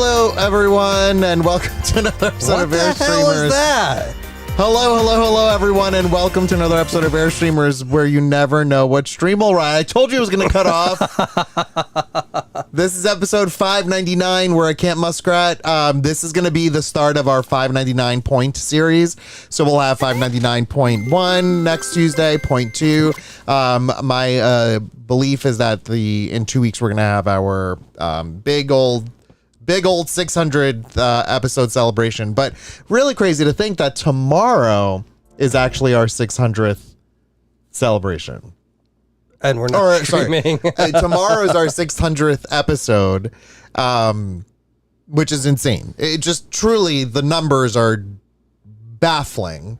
Hello, everyone, and welcome to another episode of Airstreamers. What the hell is that? Hello, everyone, and welcome to another episode of Airstreamers, where you never know what stream will ride. I told you it was going to cut off. This is episode 599, where I can't muskrat. This is going to be the start of our 599 point series. So we'll have 599.1 next Tuesday, point 2. My belief is that in 2 weeks we're going to have our big old 600th episode celebration. But really crazy to think that tomorrow is actually our 600th celebration. And we're not streaming. Tomorrow is our 600th episode, which is insane. It just truly, the numbers are baffling.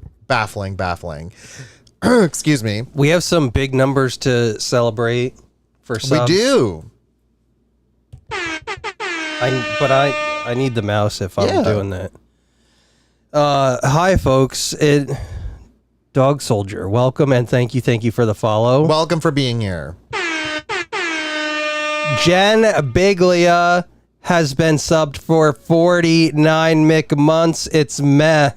Excuse me. We have some big numbers to celebrate for subs. We do. I need the mouse if I'm doing that. Hi, folks. Dog Soldier, welcome and thank you for the follow. Welcome for being here. Jen Biglia has been subbed for 49 months. It's meh.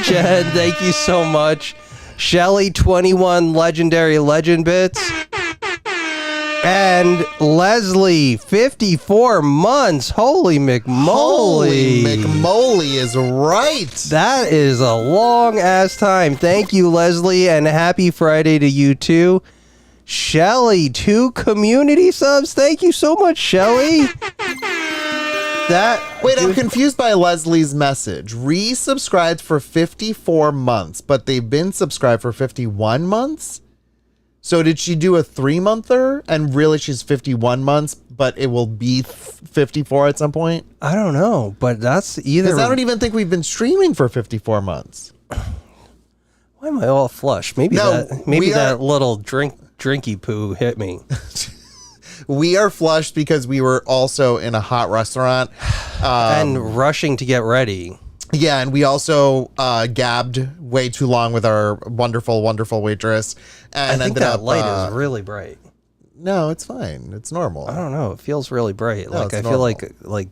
Jen, thank you so much. Shelly, 21 legendary legend bits. And Leslie, 54 months. Holy McMoly. Holy McMoly is right. That is a long ass time. Thank you, Leslie, and happy Friday to you too. Shelly, 2 community subs. Thank you so much, Shelly. Wait, I'm confused by Leslie's message. Resubscribed for 54 months, but they've been subscribed for 51 months? So did she do a 3-monther and really she's 51 months, but it will be 54 at some point? I don't know, but that's either. Because I don't even think we've been streaming for 54 months. Why am I all flush? Maybe that little drinky poo hit me. We are flushed because we were also in a hot restaurant. And rushing to get ready. Yeah, and we also gabbed way too long with our wonderful waitress. And I think that light is really bright. No, it's fine. It's normal. I don't know. It feels really bright. No, like I normal. feel like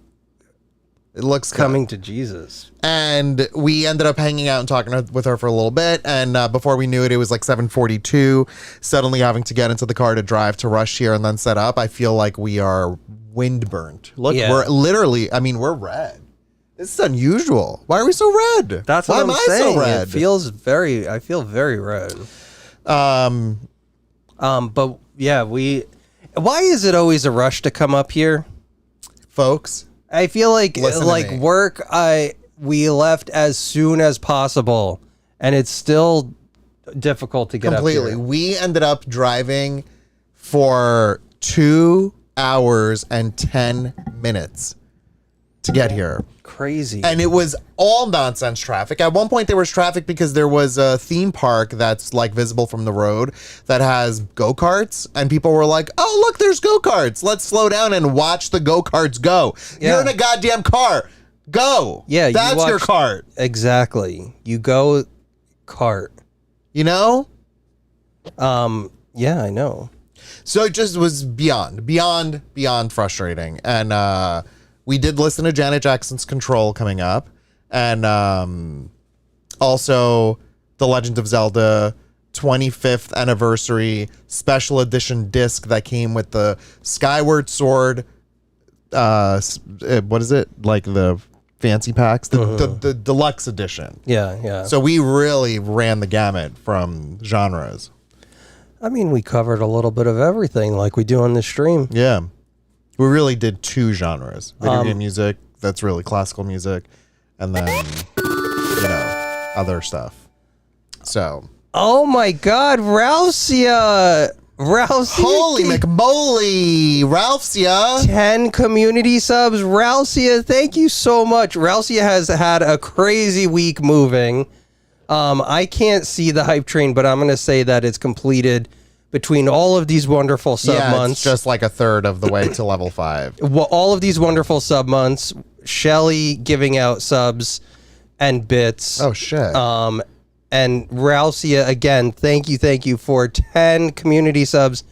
it looks coming to Jesus. And we ended up hanging out and talking with her for a little bit. And before we knew it, it was like 7:42. Suddenly having to get into the car to drive to rush here and then set up. I feel like we are wind burnt. Look, we're literally, we're red. This is unusual. Why are we so red? That's what I'm saying. So red? I feel very red. But yeah, why is it always a rush to come up here? Folks, I feel like me. Work, we left as soon as possible and it's still difficult to get completely. up here. We ended up driving for 2 hours and 10 minutes to get here. Crazy. And it was all nonsense traffic. At one point there was traffic because there was a theme park that's like visible from the road that has go-karts, and people were like, oh look, there's go-karts, let's slow down and watch the go-karts go. You're in a goddamn car, go. Yeah, that's your cart. Exactly. You go cart. You know? Yeah, I know. So it just was beyond frustrating. And we did listen to Janet Jackson's Control coming up. And also The Legend of Zelda 25th anniversary special edition disc that came with the Skyward Sword. What is it? Like the fancy packs? The deluxe edition. Yeah. So we really ran the gamut from genres. We covered a little bit of everything like we do on this stream. Yeah. We really did 2 genres. Video game music, that's really classical music, and then, other stuff. So. Oh my God, Ralphsia! Holy McMoly! Ralphsia! 10 community subs. Ralphsia, thank you so much. Ralphsia has had a crazy week moving. I can't see the hype train, but I'm going to say that it's completed between all of these wonderful sub months. It's just like a third of the way to level 5. Well, all of these wonderful sub months, Shelly giving out subs and bits. Oh, shit. And Ralphsia, again, thank you for 10 community subs.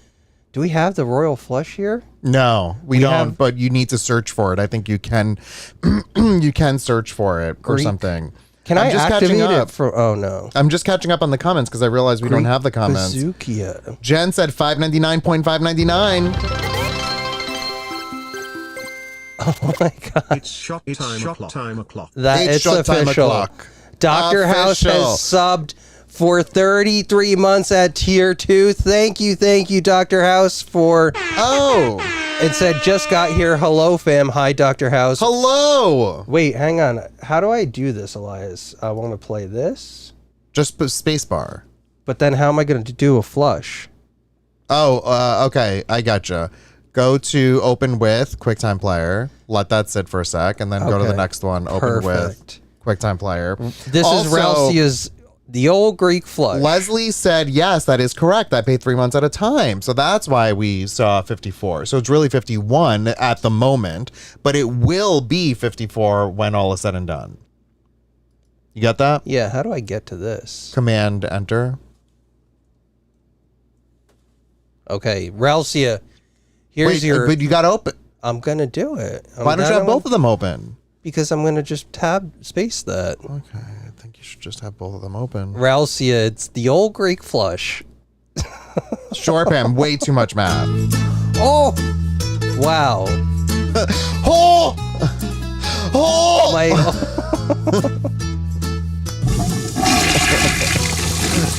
Do we have the Royal Flush here? No, we don't. have- But you need to search for it. I think you can. You can search for it or Greek? something. Can I'm I just activate catching it up. for? Oh no. I'm just catching up on the comments because I realized we don't have the comments. Bazookia. Jen said $5.99.599. Oh my god. It's shot time o'clock. That It's it's shot time official. o'clock. Dr. House Official. has subbed for 33 months at tier 2. Thank you, Dr. House, for Oh, it said just got here. Hello, fam. Hi, Dr. House. hello. Wait, hang on. How do I do this, Elias? I want to play this, Just put space bar. but then how am I going to do a flush? Oh, okay. I gotcha. Go to open with QuickTime Player. Let that sit for a sec, and then go to the Okay. next one. Open Perfect. with QuickTime Player. This is Ralcia's the old Greek flush. Leslie said, yes, that is correct. I paid 3 months at a time. So that's why we saw 54. So it's really 51 at the moment, but it will be 54 when all is said and done. You got that? Yeah, how do I get to this? Command enter. Okay, Ralcia, here's Wait, your... but you got to open. I'm going to do it. Why don't you have both of them open? Because I'm going to just tab space that. Okay, I think you should just have both of them open. Ralcia, it's the old Greek flush. Sure, Pam, way too much math. Oh! Wow. Oh! Oh! My,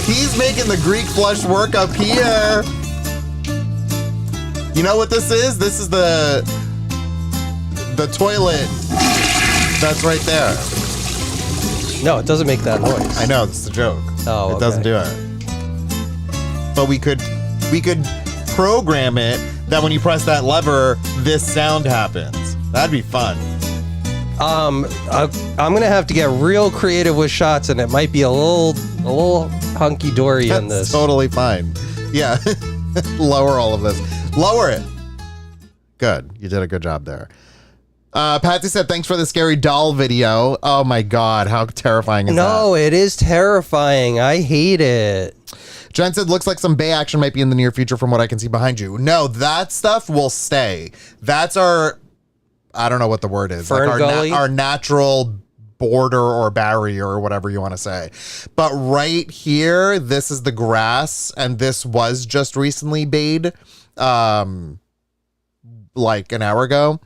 He's making the Greek flush work up here. You know what this is? This is the toilet that's right there. no, it doesn't make that noise. I know, it's the joke. Oh, It doesn't okay. do it. But we could program it that when you press that lever, this sound happens. That'd be fun. I'm gonna have to get real creative with shots, and it might be a little hunky dory in That's this. totally fine. Yeah. Lower all of this. Lower it. Good. You did a good job there. Patsy said, thanks for the scary doll video. Oh my God. How terrifying is that? No, it is terrifying. I hate it. Jen said, looks like some Bay action might be in the near future from what I can see behind you. No, that stuff will stay. That's our, I don't know what the word is. Fern gully? Our natural border or barrier or whatever you want to say. But right here, this is the grass, and this was just recently bayed, like an hour ago.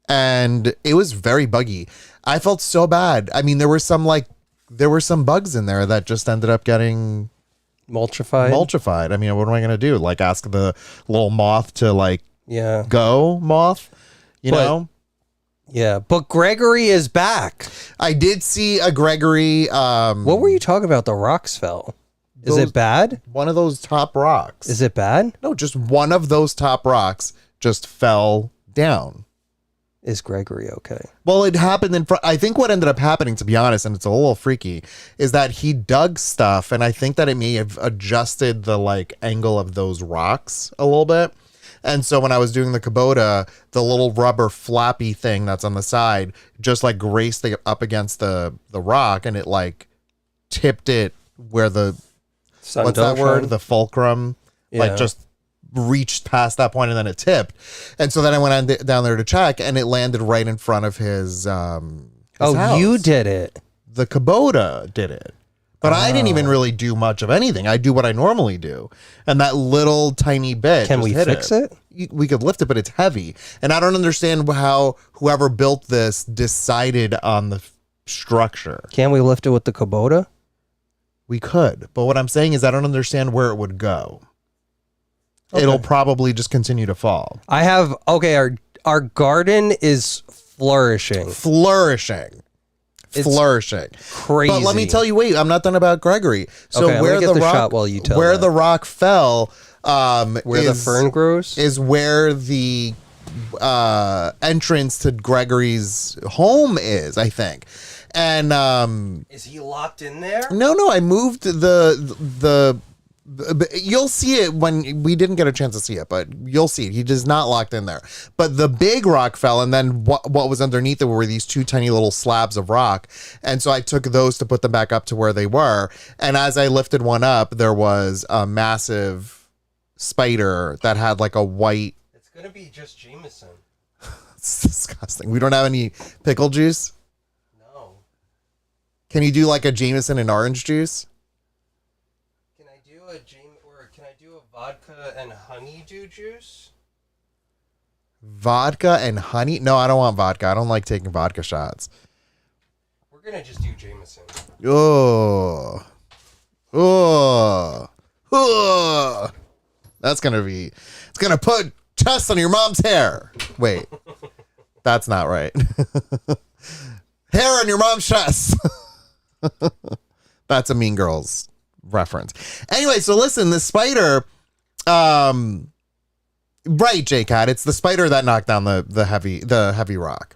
And it was very buggy. I felt so bad. I mean, there were some bugs in there that just ended up getting Mulchified. I mean, what am I going to do? Like ask the little moth to like Yeah. go moth, you But- know? Yeah. But Gregory is back. I did see a Gregory, What were you talking about? The rocks fell. Is Those- it bad? one of those top rocks. Is it bad? No, just one of those top rocks just fell down. Is Gregory okay? Well, it happened in front. I think what ended up happening, to be honest, and it's a little freaky, is that he dug stuff, and I think that it may have adjusted the like angle of those rocks a little bit. And so when I was doing the Kubota, the little rubber flappy thing that's on the side just like graced up against the rock, and it like tipped it where the Sun what's don't that word? shine? The fulcrum, Yeah. like just reached past that point and then it tipped. And so then I went down there to check, and it landed right in front of his Oh, house. you did it. The Kubota did it. But I didn't even really do much of anything. I do what I normally do. And that little tiny bit. Can just we hit fix it? We could lift it, but it's heavy. And I don't understand how whoever built this decided on the structure. Can we lift it with the Kubota? We could. But what I'm saying is I don't understand where it would go. Okay. It'll probably just continue to fall. I have our garden is flourishing. Flourishing. Flourishing. Crazy. But let me tell you, wait, I'm not done about Gregory. So Okay, I'm where gonna get the the rock, shot while you tell where that. the rock fell, where the fern grows. is where the entrance to Gregory's home is, I think. And Is he locked in there? no, I moved you'll see it when we didn't get a chance to see it, but you'll see it. He is not locked in there. But the big rock fell, and then what was underneath it were these two tiny little slabs of rock. And so I took those to put them back up to where they were. And as I lifted one up, there was a massive spider that had like a white gonna be just Jameson. It's disgusting. We don't have any pickle juice. No. Can you do like a Jameson and orange juice? Can I do a vodka and honeydew juice? Vodka and honey? No, I don't want vodka. I don't like taking vodka shots. We're gonna just do Jameson. Oh. Oh. Oh. It's gonna put dust on your mom's hair. Wait. That's not right. Hair on your mom's chest. That's a Mean Girls reference. Anyway, so listen, the spider, right, J-Cat, it's the spider that knocked down the heavy rock.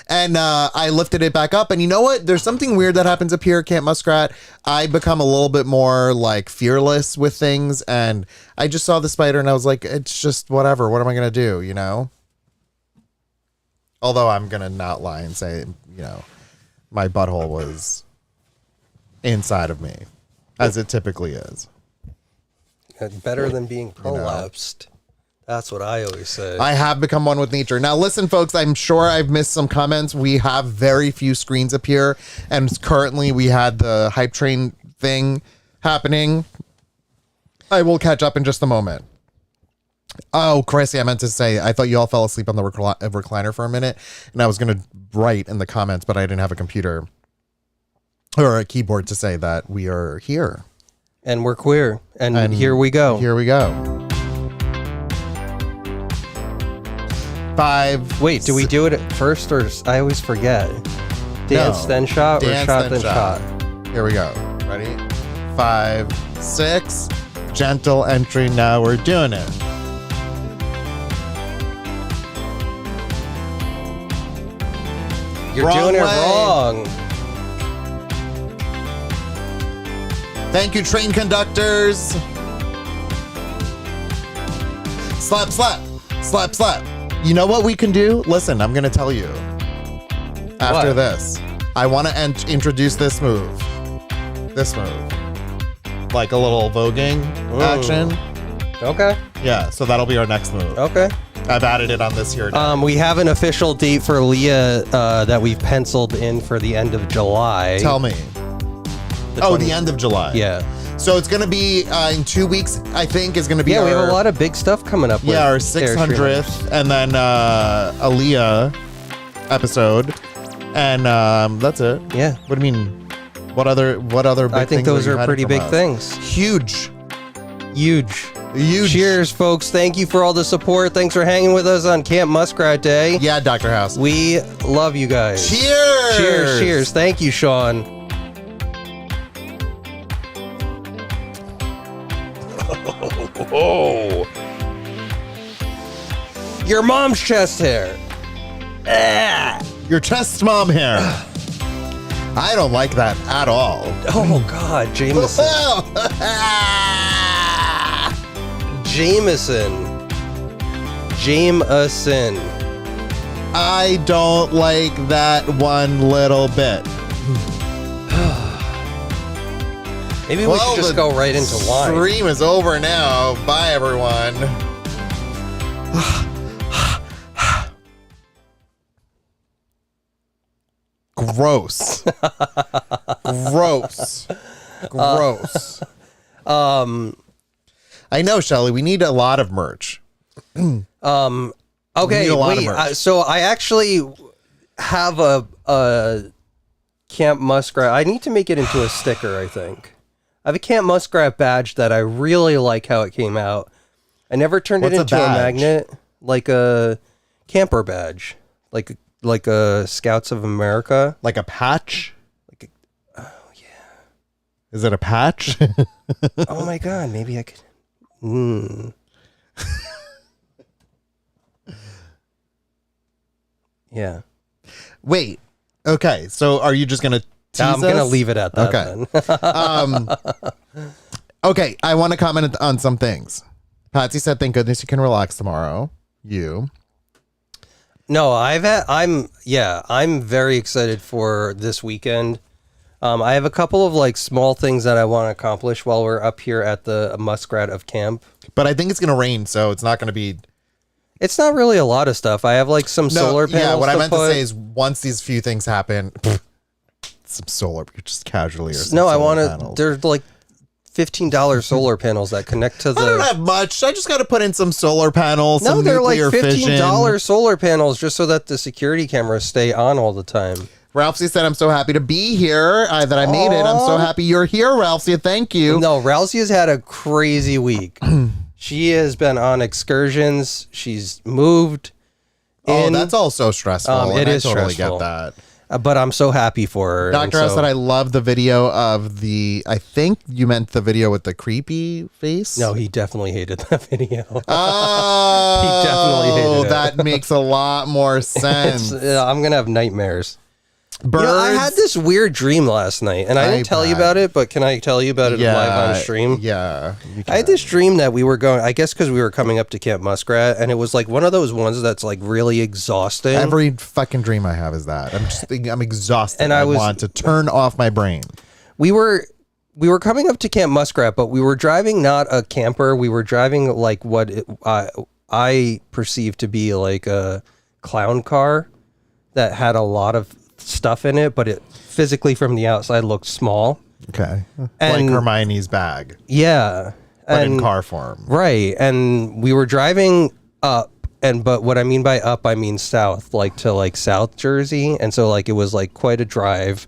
And I lifted it back up, and you know what? There's something weird that happens up here at Camp Muskrat. I become a little bit more like fearless with things, and I just saw the spider and I was like, it's just whatever. What am I gonna do? You know? Although I'm gonna not lie and say, you know, my butthole was inside of me, as it typically is. Better than being prolapsed. That's what I always say. I have become one with nature. Now, listen, folks, I'm sure I've missed some comments. We have very few screens up here, and currently we had the hype train thing happening. I will catch up in just a moment. Oh, Chrissy, I meant to say, I thought you all fell asleep on the recliner for a minute, and I was going to write in the comments, but I didn't have a computer or a keyboard to say that we are here. And we're queer. And here we go. Here we go. 5. Wait, do we do it at first, or I always forget? Dance, then shot, Dance, or shot, then shot? Here we go. Ready? 5, 6. Gentle entry. Now we're doing it. You're Wrong doing it way. wrong. Thank you, train conductors. Slap, slap, slap, slap. You know what we can do? Listen, I'm going to tell you. After What? this, I want to introduce this move. This move. Like a little voguing action. Okay. Yeah, so that'll be our next move. Okay. I've added it on this here. We have an official date for Leah that we've penciled in for the end of July. Tell me. The end of July. Yeah. So it's going to be in 2 weeks, I think, is going to be Yeah, we have a lot of big stuff coming up. Yeah, our with 600th, Airstreamers. and then Aaliyah episode, and that's it. Yeah. What do you mean? What other big I think things those you are hiding pretty from big us? things. Huge. Huge. Huge. Cheers, folks. Thank you for all the support. Thanks for hanging with us on Camp Muskrat Day. Yeah, Dr. House. We love you guys. Cheers. Cheers. Cheers. Thank you, Sean. Oh. Your mom's chest hair. Your chest mom hair. I don't like that at all. Oh, God. Jameson. Jameson. Jameson. I don't like that one little bit. Maybe we should just go right into wine. Stream is over now. Bye, everyone. Gross. Gross. Gross. I know, Shelly. We need a lot of merch. Okay, need a lot of wait. merch. So I actually have a Camp Muskrat. I need to make it into a sticker, I think. I have a Camp Muskrat badge that I really like how it came out. I never turned What's it a into a badge? magnet, like a camper badge, like a Scouts of America. Like a patch? Is it a patch? Oh my God, maybe I could. Yeah. Wait. Okay. So are you just going to tease I'm going to us? leave it at that Okay. then. Okay. I want to comment on some things. Patsy said, thank goodness you can relax tomorrow. You. No, I'm very excited for this weekend. I have a couple of like small things that I want to accomplish while we're up here at the Muskrat of Camp. But I think it's going to rain, so it's not going to be It's not really a lot of stuff. I have like some solar panels. Yeah, what I meant to put. say is once these few things happen, some solar, you just casually or some No, I solar want to. panels. There's like $15 solar panels that connect to I don't the. have much. I just got to put in some solar panels. No, some they're like nuclear $15 fission. solar panels just so that the security cameras stay on all the time. Ralphie said, I'm so happy to be here, that I made it. I'm so happy you're here, Ralphie. Thank you. No, Rousey has had a crazy week. She has been on excursions. She's moved. Oh, that's all so stressful. It and is I totally stressful. get that. But I'm so happy for her. Dr. House said, I love the video of the, I think you meant the video with the creepy face? No, he definitely hated that video. Oh, He definitely hated it. that makes a lot more sense. I'm going to have nightmares. Birds. You know, I had this weird dream last night, and I didn't tell you about it, but can I tell you about it live on stream? Yeah. I had this dream that we were going, I guess because we were coming up to Camp Muskrat, and it was like one of those ones that's like really exhausting. Every fucking dream I have is that. I'm just thinking, I'm exhausted. And I I was- want to turn off my brain. We were coming up to Camp Muskrat, but we were driving not a camper. We were driving like what I perceived to be like a clown car that had a lot of stuff in it, but it physically from the outside looked small. Okay. And- like Hermione's bag, Yeah. but in car form. Right. And we were driving up, but what I mean by up, I mean south, like to like South Jersey. And so like it was like quite a drive.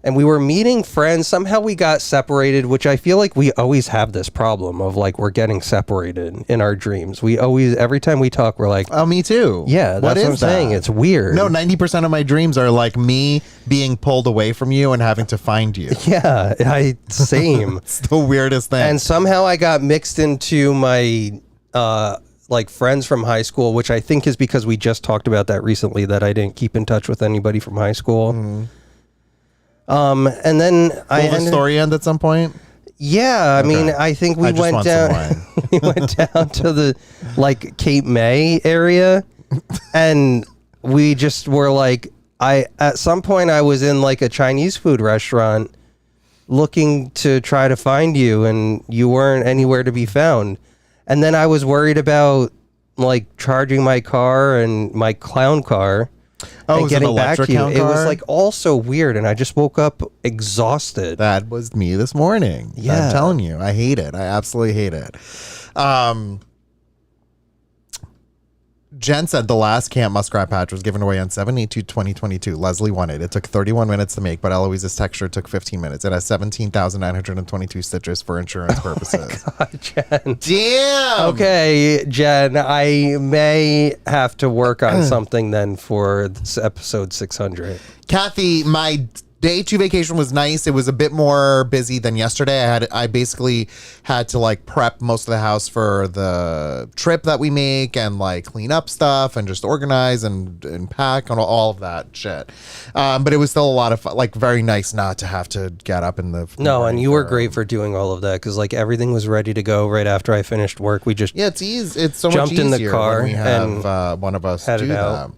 And we were meeting friends. Somehow we got separated, which I feel like we always have this problem of like we're getting separated in our dreams. We always, every time we talk, we're like, Oh, me too. yeah, that's what I'm saying. It's weird. No, 90% of my dreams are like me being pulled away from you and having to find you. Yeah, same. It's the weirdest thing. And somehow I got mixed into my like friends from high school, which I think is because we just talked about that recently, that I didn't keep in touch with anybody from high school. And then Will the story end at some point? Yeah, I mean, I think we I just went want some down. wine. We went down to the like Cape May area, and we just were like, at some point I was in like a Chinese food restaurant looking to try to find you, and you weren't anywhere to be found. And then I was worried about like charging my car and my clown car. Oh, and was it an getting back to electric you. clown It was car? like all so weird, and I just woke up exhausted. That was me this morning. Yeah. I'm telling you, I hate it. I absolutely hate it. Jen said the last Camp Muskrat patch was given away on 7/8/2022. Leslie won it. It took 31 minutes to make, but Eloise's texture took 15 minutes. It has 17,922 stitches for insurance purposes. Jen. Damn. Okay, Jen, I may have to work on something then for this episode 600. Kathy, my day 2 vacation was nice. It was a bit more busy than yesterday. I basically had to like prep most of the house for the trip that we make and like clean up stuff and just organize and pack and all of that shit. But it was still a lot of fun, like very nice not to have to get up in the No, and you were for- great for doing all of that because like everything was ready to go right after I finished work. We just Yeah, it's easy. It's so Jumped much in the easier car when we have and one of us headed do out.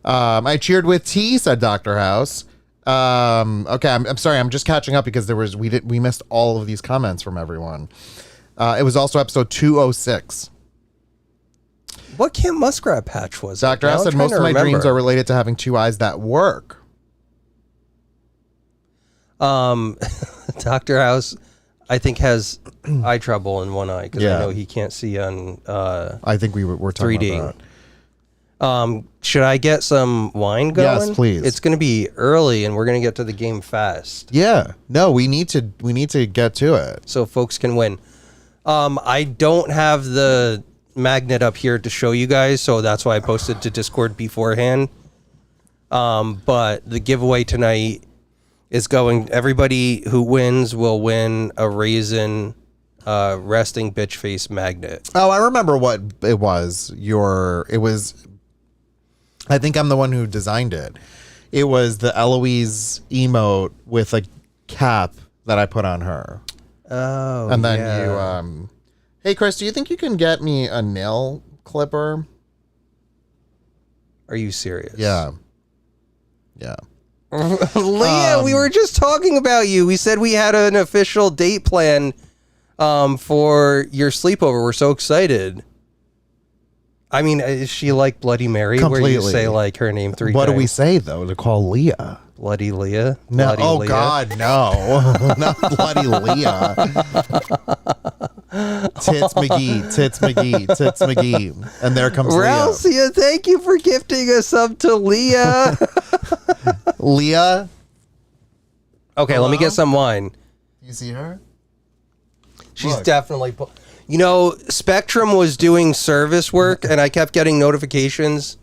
that. I cheered with tea, said Dr. House. Okay, I'm sorry. I'm just catching up because we missed all of these comments from everyone. It was also episode 206. what Camp Muskrat patch was it? Dr. Now House I'm said trying most to of my remember. dreams are related to having two eyes that work. Dr. House, I think, has eye trouble in one eye because Yeah. I know he can't see on I think we're talking 3D. about that. Should I get some wine going? Yes, please. It's going to be early, and we're going to get to the game fast, Yeah. No, we need to get to it. so folks can win. I don't have the magnet up here to show you guys, so that's why I posted to Discord beforehand. But the giveaway tonight is going. Everybody who wins will win a Raisin resting bitch face magnet. Oh, I remember what it was. I think I'm the one who designed it. It was the Eloise emote with a cap that I put on her. Oh, And then yeah. you, hey Chris, do you think you can get me a nail clipper? Are you serious? Yeah. Yeah. Leah, we were just talking about you. We said we had an official date plan for your sleepover. We're so excited. I mean, is she like Bloody Mary, where you Completely. say like her name 3 What times? do we say though to call Leah? Bloody Leah? No. Bloody Oh Leah? God, no. Not bloody Leah. Tits McGee, Tits McGee, Tits McGee. And there comes Leah. Ralcia, thank you for gifting a sub to Leah. Leah, Okay, let me get some wine. you see her? She's Look. definitely... You know, Spectrum was doing service work, and I kept getting notifications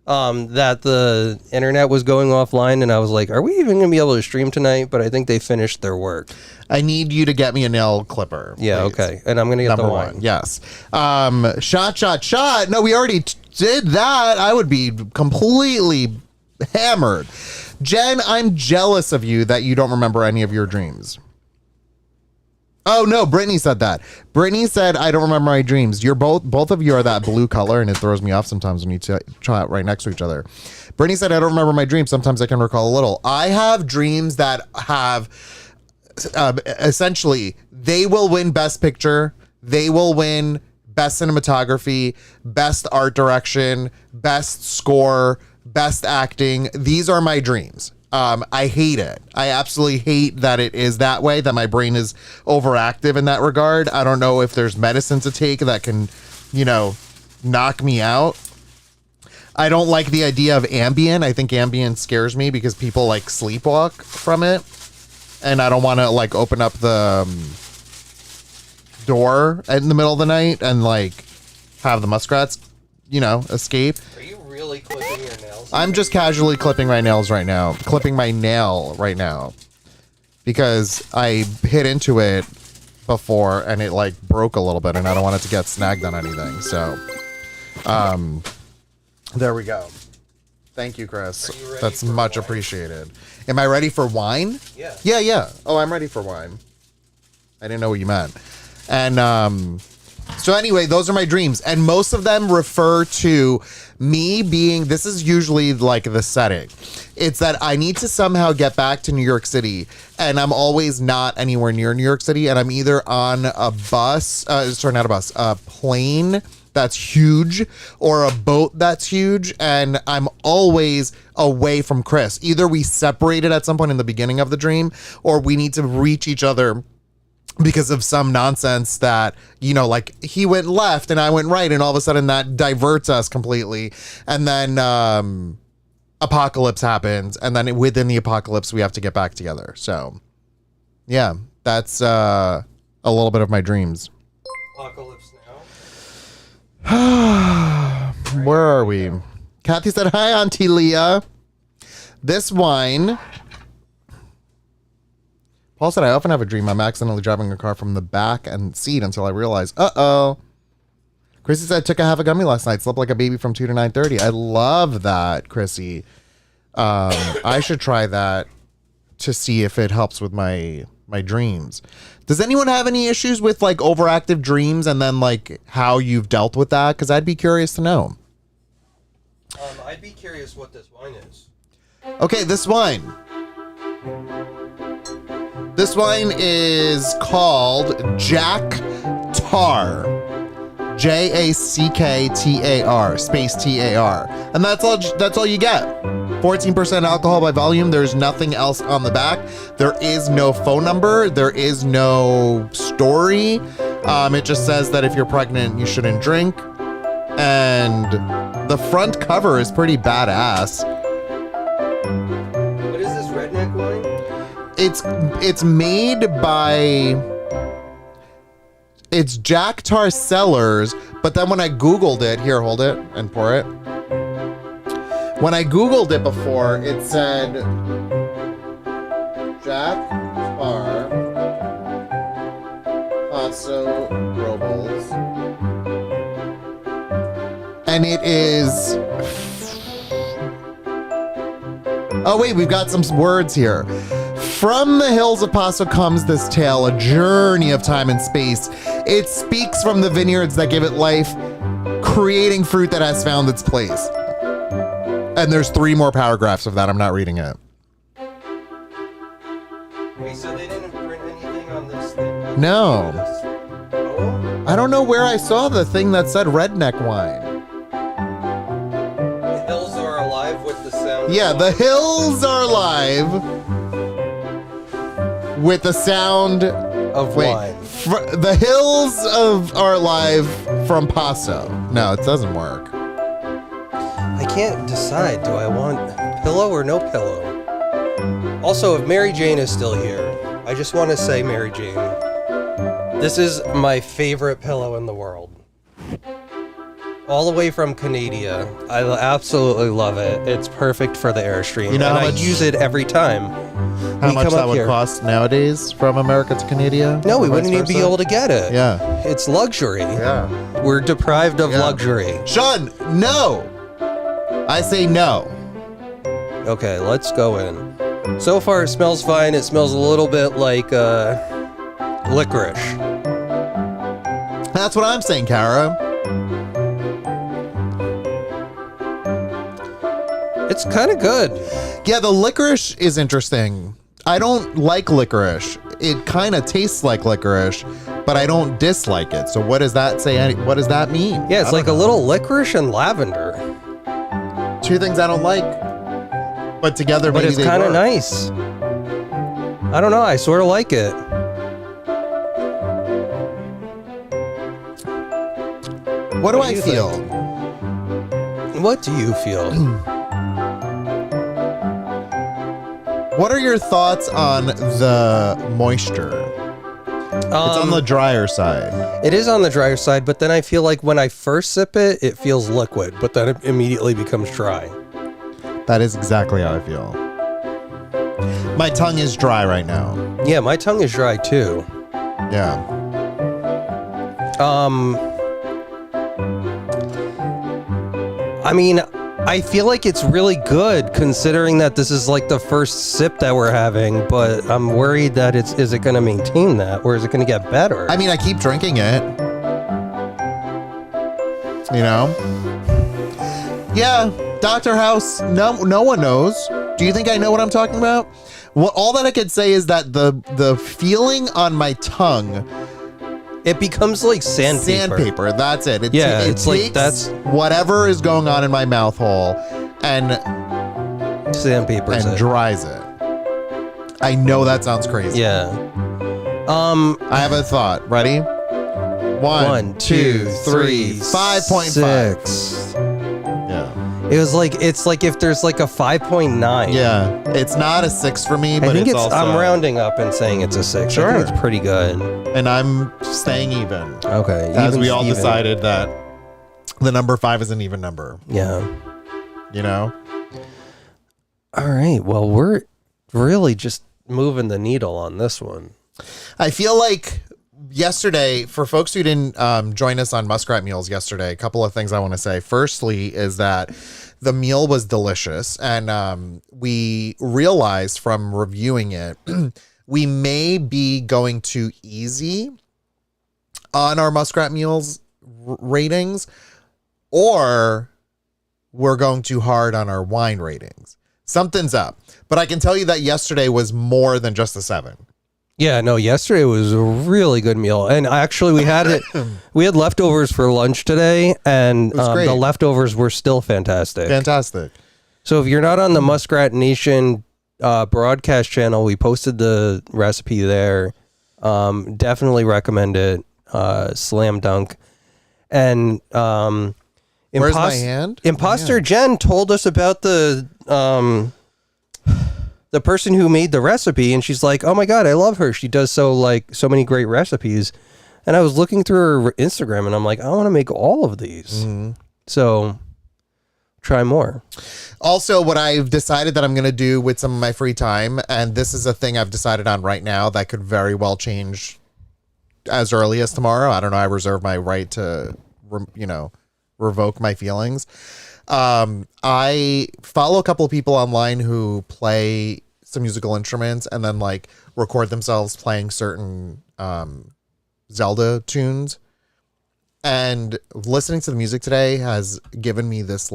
that the internet was going offline, and I was like, are we even going to be able to stream tonight? But I think they finished their work. I need you to get me a nail clipper. Yeah, please. okay. And I'm going to get Number the wine. one, yes. Shot. No, we already did that. I would be completely hammered. Jen, I'm jealous of you that you don't remember any of your dreams. Oh no, Brittany said that. Brittany said, I don't remember my dreams. You're both of you are that blue color, and it throws me off sometimes when you try it right next to each other. Brittany said, I don't remember my dreams. Sometimes I can recall a little. I have dreams that have essentially, they will win Best Picture. They will win Best Cinematography, Best Art Direction, Best Score, Best Acting. These are my dreams. I hate it. I absolutely hate that it is that way, that my brain is overactive in that regard. I don't know if there's medicine to take that can, knock me out. I don't like the idea of Ambien. I think Ambien scares me because people like sleepwalk from it. And I don't want to like open up the door in the middle of the night and like have the muskrats, escape. Are you really clipping your nails? I'm just casually clipping my nails right now. Clipping my nail right now. Because I hit into it before and it like broke a little bit and I don't want it to get snagged on anything. So, there we go. Thank you, Chris. Are you ready That's for much wine? appreciated. Am I ready for wine? Yeah. Yeah. Oh, I'm ready for wine. I didn't know what you meant. And so anyway, those are my dreams. And most of them refer to me being, this is usually like the setting. It's that I need to somehow get back to New York City. And I'm always not anywhere near New York City. And I'm either on a bus, not a bus, a plane that's huge or a boat that's huge, and I'm always away from Chris. Either we separated at some point in the beginning of the dream, or we need to reach each other because of some nonsense that, like he went left and I went right, and all of a sudden that diverts us completely. And then apocalypse happens, and then within the apocalypse we have to get back together. So yeah, that's a little bit of my dreams. Apocalypse Now. Where are we? Kathy said, hi, Auntie Leah. This wine. Paul said, I often have a dream I'm accidentally driving a car from the back and seat until I realize, uh-oh. Chrissy said, took a half a gummy last night, slept like a baby from 2 to 9:30. I love that, Chrissy. I should try that to see if it helps with my dreams. Does anyone have any issues with like overactive dreams and then like how you've dealt with that? Because I'd be curious to know. I'd be curious what this wine is. Okay, this wine. This wine is called Jack Tar. Jacktar, space TAR. And that's all you get. 14% alcohol by volume. There's nothing else on the back. There is no phone number. There is no story. It just says that if you're pregnant, you shouldn't drink. And the front cover is pretty badass. What is this redneck wine? It's made by... It's Jack Tar Cellars, but then when I Googled it, here, hold it and pour it. When I Googled it before, it said Jack Tar Paso Robles. And it is... Oh wait, we've got some words here. From the hills of Paso comes this tale, a journey of time and space. It speaks from the vineyards that give it life, creating fruit that has found its place. And there's 3 more paragraphs of that. I'm not reading it. Wait, so they didn't print anything on this thing? No. Oh? I don't know where I saw the thing that said redneck wine. Yeah, the hills are live with the sound Of wine. The hills are live from Paso. No, it doesn't work. I can't decide. Do I want pillow or no pillow? Also, if Mary Jane is still here, I just want to say, Mary Jane, this is my favorite pillow in the world. All the way from Canada. I absolutely love it. It's perfect for the Airstream. You know and how I much- use it every time. How we much come that up would here. cost nowadays from America to Canada? No, we Or wouldn't vice even be versa? able to get it. Yeah. It's luxury. Yeah. We're deprived of Yeah. luxury. Sean, no. I say no. Okay, let's go in. So far, it smells fine. It smells a little bit like licorice. That's what I'm saying, Kara. It's kind of good. Yeah, the licorice is interesting. I don't like licorice. It kind of tastes like licorice, but I don't dislike it. So what does that say? What does that mean? Yeah, it's I like a don't know. little licorice and lavender, Two things I don't like, but together but maybe it's they kind of work. nice. I don't know. I sort of like it. What do What I do you feel? What do you feel? What are your thoughts on the moisture? It's on the drier side. It is on the drier side, but then I feel like when I first sip it, it feels liquid, but then it immediately becomes dry. That is exactly how I feel. My tongue is dry right now. Yeah, my tongue is dry too. Yeah. I mean, I feel like it's really good considering that this is like the first sip that we're having, but I'm worried that is it going to maintain that or is it going to get better? I mean, I keep drinking it. You know? Yeah, Dr. House, no one knows. Do you think I know what I'm talking about? Well, all that I could say is that the feeling on my tongue, it becomes like sandpaper. that's it. Yeah, it it's like takes that's- whatever is going on in my mouth hole and Sandpaper. dries it. I know that sounds crazy. Yeah. I have a thought. Ready? 1, 2, 3, 5.5. 6. Yeah. It's like if there's like a 5.9. Yeah. It's not a 6 for me, I but think it's also. I'm rounding up and saying it's a 6. I Sure. think it's pretty good. And I'm staying even. Okay. As even we all Steven. decided that the number 5 is an even number. Yeah. You know? All right. Well, we're really just moving the needle on this one. I feel like yesterday, for folks who didn't join us on Muskrat Meals yesterday, a couple of things I want to say. Firstly is that the meal was delicious, and we realized from reviewing it, we may be going too easy on our Muskrat Meals ratings, or we're going too hard on our wine ratings. Something's up. But I can tell you that yesterday was more than just a 7. Yeah, no, yesterday was a really good meal. And actually we had leftovers for lunch today, and was great. the leftovers were still fantastic. Fantastic. So if you're not on the Muskrat Nation broadcast channel, we posted the recipe there. Definitely recommend it. Slam dunk. And Where's my hand? Imposter Jen told us about the person who made the recipe, and she's like, "Oh my god, I love her. She does so many great recipes." And I was looking through her Instagram, and I'm like, I want to make all of these. Mm-hmm. So try more. Also, what I've decided that I'm going to do with some of my free time, and this is a thing I've decided on right now that could very well change as early as tomorrow. I don't know. I reserve my right to, revoke my feelings. I follow a couple of people online who play some musical instruments and then record themselves playing certain Zelda tunes. And listening to the music today has given me this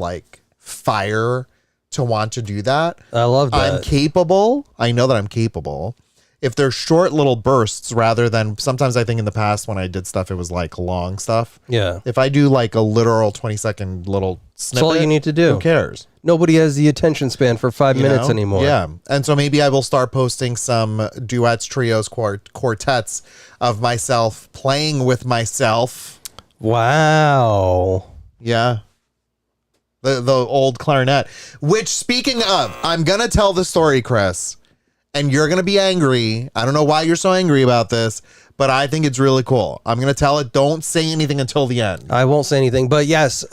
fire to want to do that. I love that. I'm capable. I know that I'm capable. if they're short little bursts rather than sometimes I think in the past when I did stuff, it was like long stuff. Yeah. If I do like a literal 20-second little snippet, That's all you need to do. Who cares? Nobody has the attention span for 5 minutes anymore. Yeah. And so maybe I will start posting some duets, trios, quartets of myself playing with myself. Wow. Yeah. The old clarinet. Which, speaking of, I'm going to tell the story, Chris. And you're going to be angry. I don't know why you're so angry about this, but I think it's really cool. I'm going to tell it. Don't say anything until the end. I won't say anything. But yes,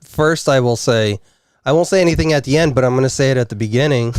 first I won't say anything at the end, but I'm going to say it at the beginning.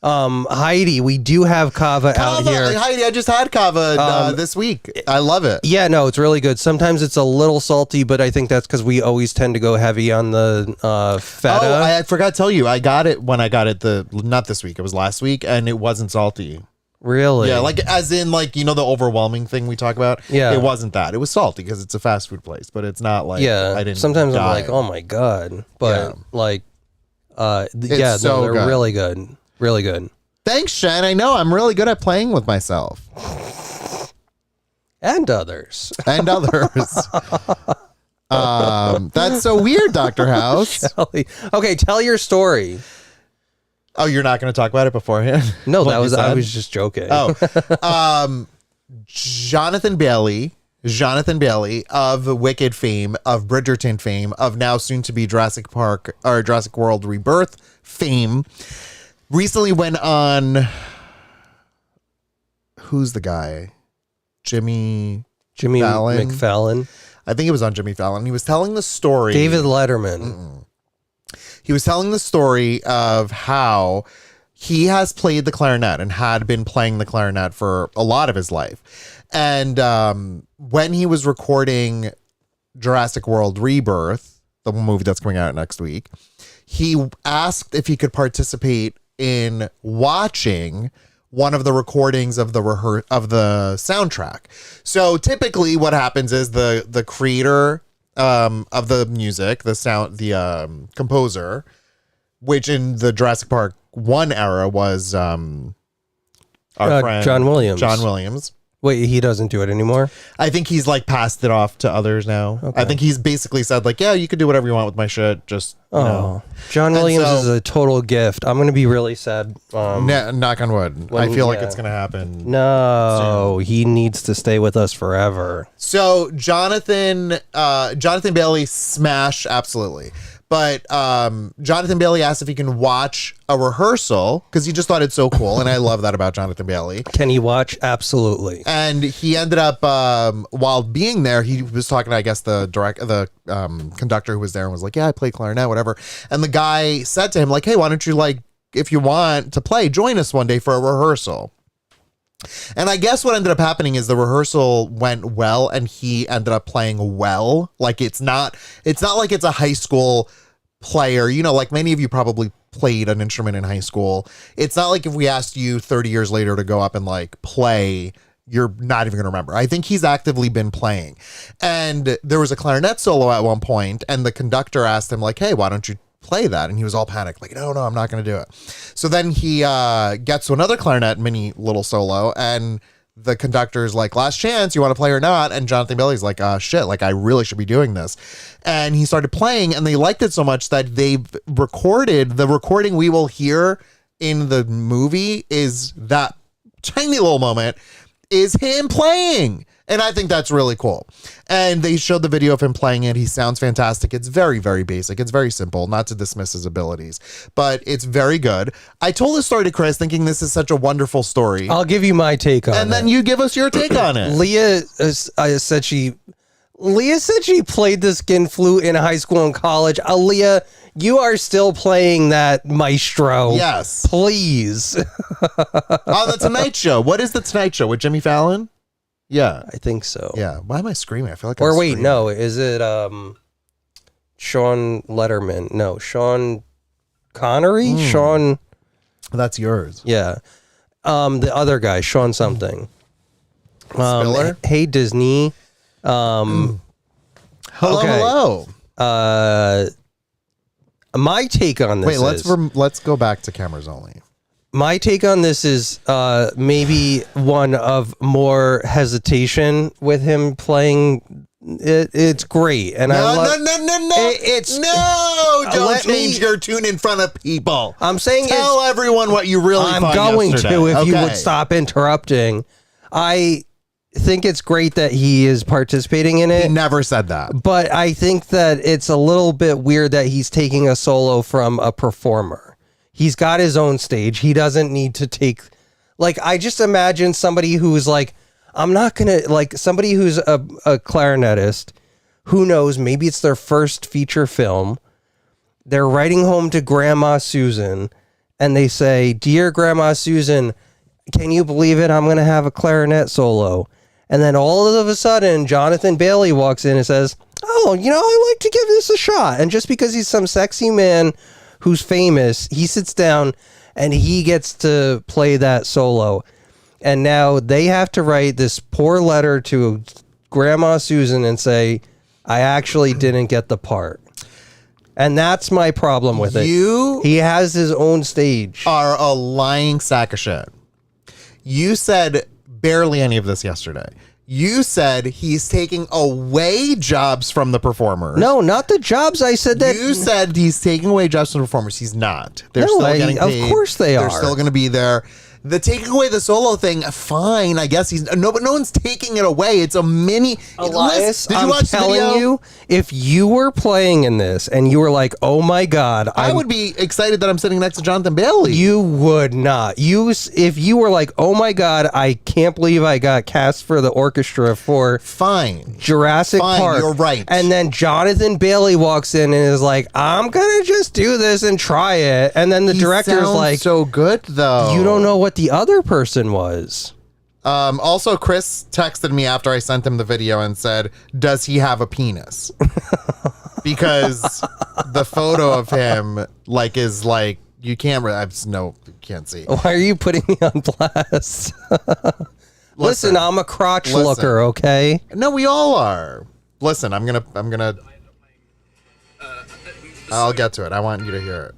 Heidi, we do have kava out here. Heidi, I just had kava this week. I love it. Yeah, no, it's really good. Sometimes it's a little salty, but I think that's because we always tend to go heavy on the feta. Oh, I forgot to tell you. I got it when I got it not this week. It was last week, and it wasn't salty. Really? Yeah, like as in like, you know, the overwhelming thing we talk about? Yeah. It wasn't that. It was salty because it's a fast food place, but it's not like I didn't sometimes I'm die. like, oh my God. But like, so they're good. really good. Really good. Thanks, Shen. I know I'm really good at playing with myself. And others. And others. That's so weird, Dr. House. Okay, tell your story. Oh, you're not going to talk about it beforehand? No, What I you was said? just joking. Oh, Jonathan Bailey of Wicked fame, of Bridgerton fame, of now soon to be Jurassic Park or Jurassic World Rebirth fame, recently went on. Who's the guy? Jimmy Fallon? McFallon. I think it was on Jimmy Fallon. He was telling the story. David Letterman. He was telling the story of how he has played the clarinet and had been playing the clarinet for a lot of his life. And when he was recording Jurassic World Rebirth, the movie that's coming out next week, he asked if he could participate in watching one of the recordings of the soundtrack. So typically what happens is the creator of the music, the composer, which in the Jurassic Park 1 era was our friend John Williams. John Williams. Wait, he doesn't do it anymore? I think he's like passed it off to others now. Okay. I think he's basically said like, yeah, you can do whatever you want with my shit. Just, you know. John Williams is a total gift. I'm going to be really sad. Knock on wood. I feel like it's going to happen. No, he needs to stay with us forever. So Jonathan Bailey, smash, absolutely. But Jonathan Bailey asked if he can watch a rehearsal because he just thought it's so cool. And I love that about Jonathan Bailey. Can he watch? Absolutely. And he ended up, while being there, he was talking to, I guess, the conductor who was there and was like, yeah, I play clarinet, whatever. And the guy said to him, like, hey, why don't you, like, if you want to play, join us one day for a rehearsal. And I guess what ended up happening is the rehearsal went well and he ended up playing well. Like it's not like it's a high school player, you know, like many of you probably played an instrument in high school. It's not like if we asked you 30 years later to go up and like play, you're not even going to remember. I think he's actively been playing. And there was a clarinet solo at one point and the conductor asked him like, hey, why don't you play that? And he was all panicked like, no, I'm not going to do it. So then he gets to another clarinet mini little solo and the conductor's like, last chance, you want to play or not? And Jonathan Bailey's like, shit, like I really should be doing this. And he started playing and they liked it so much that they've recorded the recording we will hear in the movie is that tiny little moment is him playing. And I think that's really cool. And they showed the video of him playing it. He sounds fantastic. It's very, very basic. It's very simple, not to dismiss his abilities, but it's very good. I told this story to Chris thinking this is such a wonderful story. I'll give you my take on it. And then you give us your take on it. Leah said she played the skin flute in high school and college. Leah, you are still playing that maestro. Yes. Please. On the Tonight Show. What is the Tonight Show with Jimmy Fallon? Yeah. I think so. Yeah. Why am I screaming? I feel like Or wait, no. Is it Sean Letterman? No, Sean Connery? Sean. That's yours. Yeah. The other guy, Sean something. Spiller? Hey, Disney. Hello, okay. hello. My take on this Wait, let's go back to cameras only. My take on this is maybe one of more hesitation with him playing. It's great, and I love. No! Don't change your tune in front of people. I'm saying tell everyone what you really. I'm thought going yesterday. to if you would stop interrupting. I think it's great that he is participating in it. He never said that, but I think that it's a little bit weird that he's taking a solo from a performer. He's got his own stage. He doesn't need to take, like, I just imagine somebody who's like, I'm not going to, like, somebody who's a clarinetist, who knows, maybe it's their first feature film. They're writing home to Grandma Susan, and they say, Dear Grandma Susan, can you believe it? I'm going to have a clarinet solo. And then all of a sudden, Jonathan Bailey walks in and says, oh, I like to give this a shot. And just because he's some sexy man who's famous, he sits down and he gets to play that solo. And now they have to write this poor letter to Grandma Susan and say, I actually didn't get the part. And that's my problem with it. He has his own stage. Are a lying sack of shit. You said barely any of this yesterday. You said he's taking away jobs from the performers. No, not the jobs. I said that. You said he's taking away jobs from the performers. He's not. They're still getting paid. Of course they are. They're still going to be there. The taking away the solo thing, fine. I guess but no one's taking it away. It's a mini. Elias, did you watch the video? Telling you, if you were playing in this and you were like, "Oh my God," I would be excited that I'm sitting next to Jonathan Bailey. You would not. If you were like, "Oh my God, I can't believe I got cast for the orchestra for Jurassic Park." You're right. And then Jonathan Bailey walks in and is like, "I'm gonna just do this and try it." And then the director's like, "So good though." You don't know what the other person was. Also, Chris texted me after I sent him the video and said, does he have a penis? Because the photo of him is you can't you can't see. Why are you putting me on blast? Listen, I'm a crotch looker, okay? No, we all are. Listen, I'm gonna I'll get to it. I want you to hear it.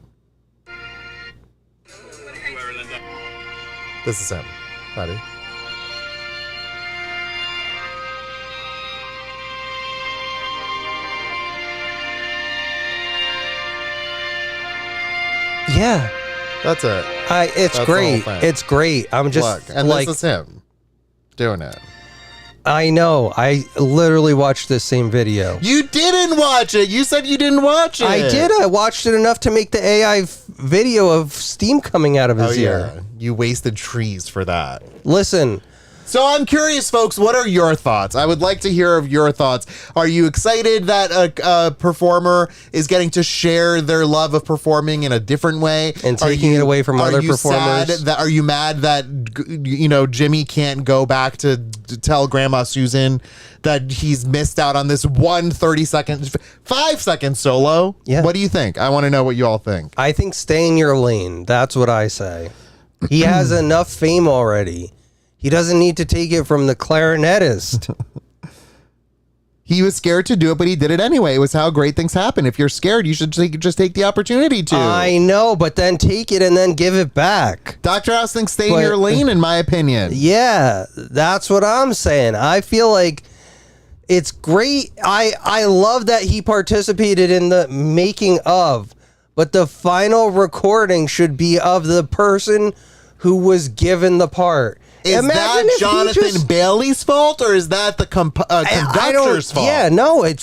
This is him. Ready? Yeah. That's it. It's great. It's great. I'm just look, and this is him doing it. I know. I literally watched this same video. You didn't watch it. You said you didn't watch it. I did. I watched it enough to make the AI video of steam coming out of his ear. Yeah. You wasted trees for that. Listen. So I'm curious, folks, what are your thoughts? I would like to hear of your thoughts. Are you excited that a performer is getting to share their love of performing in a different way? And taking it away from other performers? Are you mad that, Jimmy can't go back to tell Grandma Susan that he's missed out on this 5-second solo? Yeah. What do you think? I want to know what you all think. I think stay in your lane. That's what I say. He has enough fame already. He doesn't need to take it from the clarinetist. He was scared to do it, but he did it anyway. It was how great things happen. If you're scared, you should just take the opportunity to. I know, but then take it and then give it back. Dr. House thinks stay in your lane, in my opinion. Yeah, that's what I'm saying. I feel like it's great. I love that he participated in the making of, but the final recording should be of the person who was given the part. Is that Jonathan Bailey's fault, or is that the conductor's fault? Yeah, no, it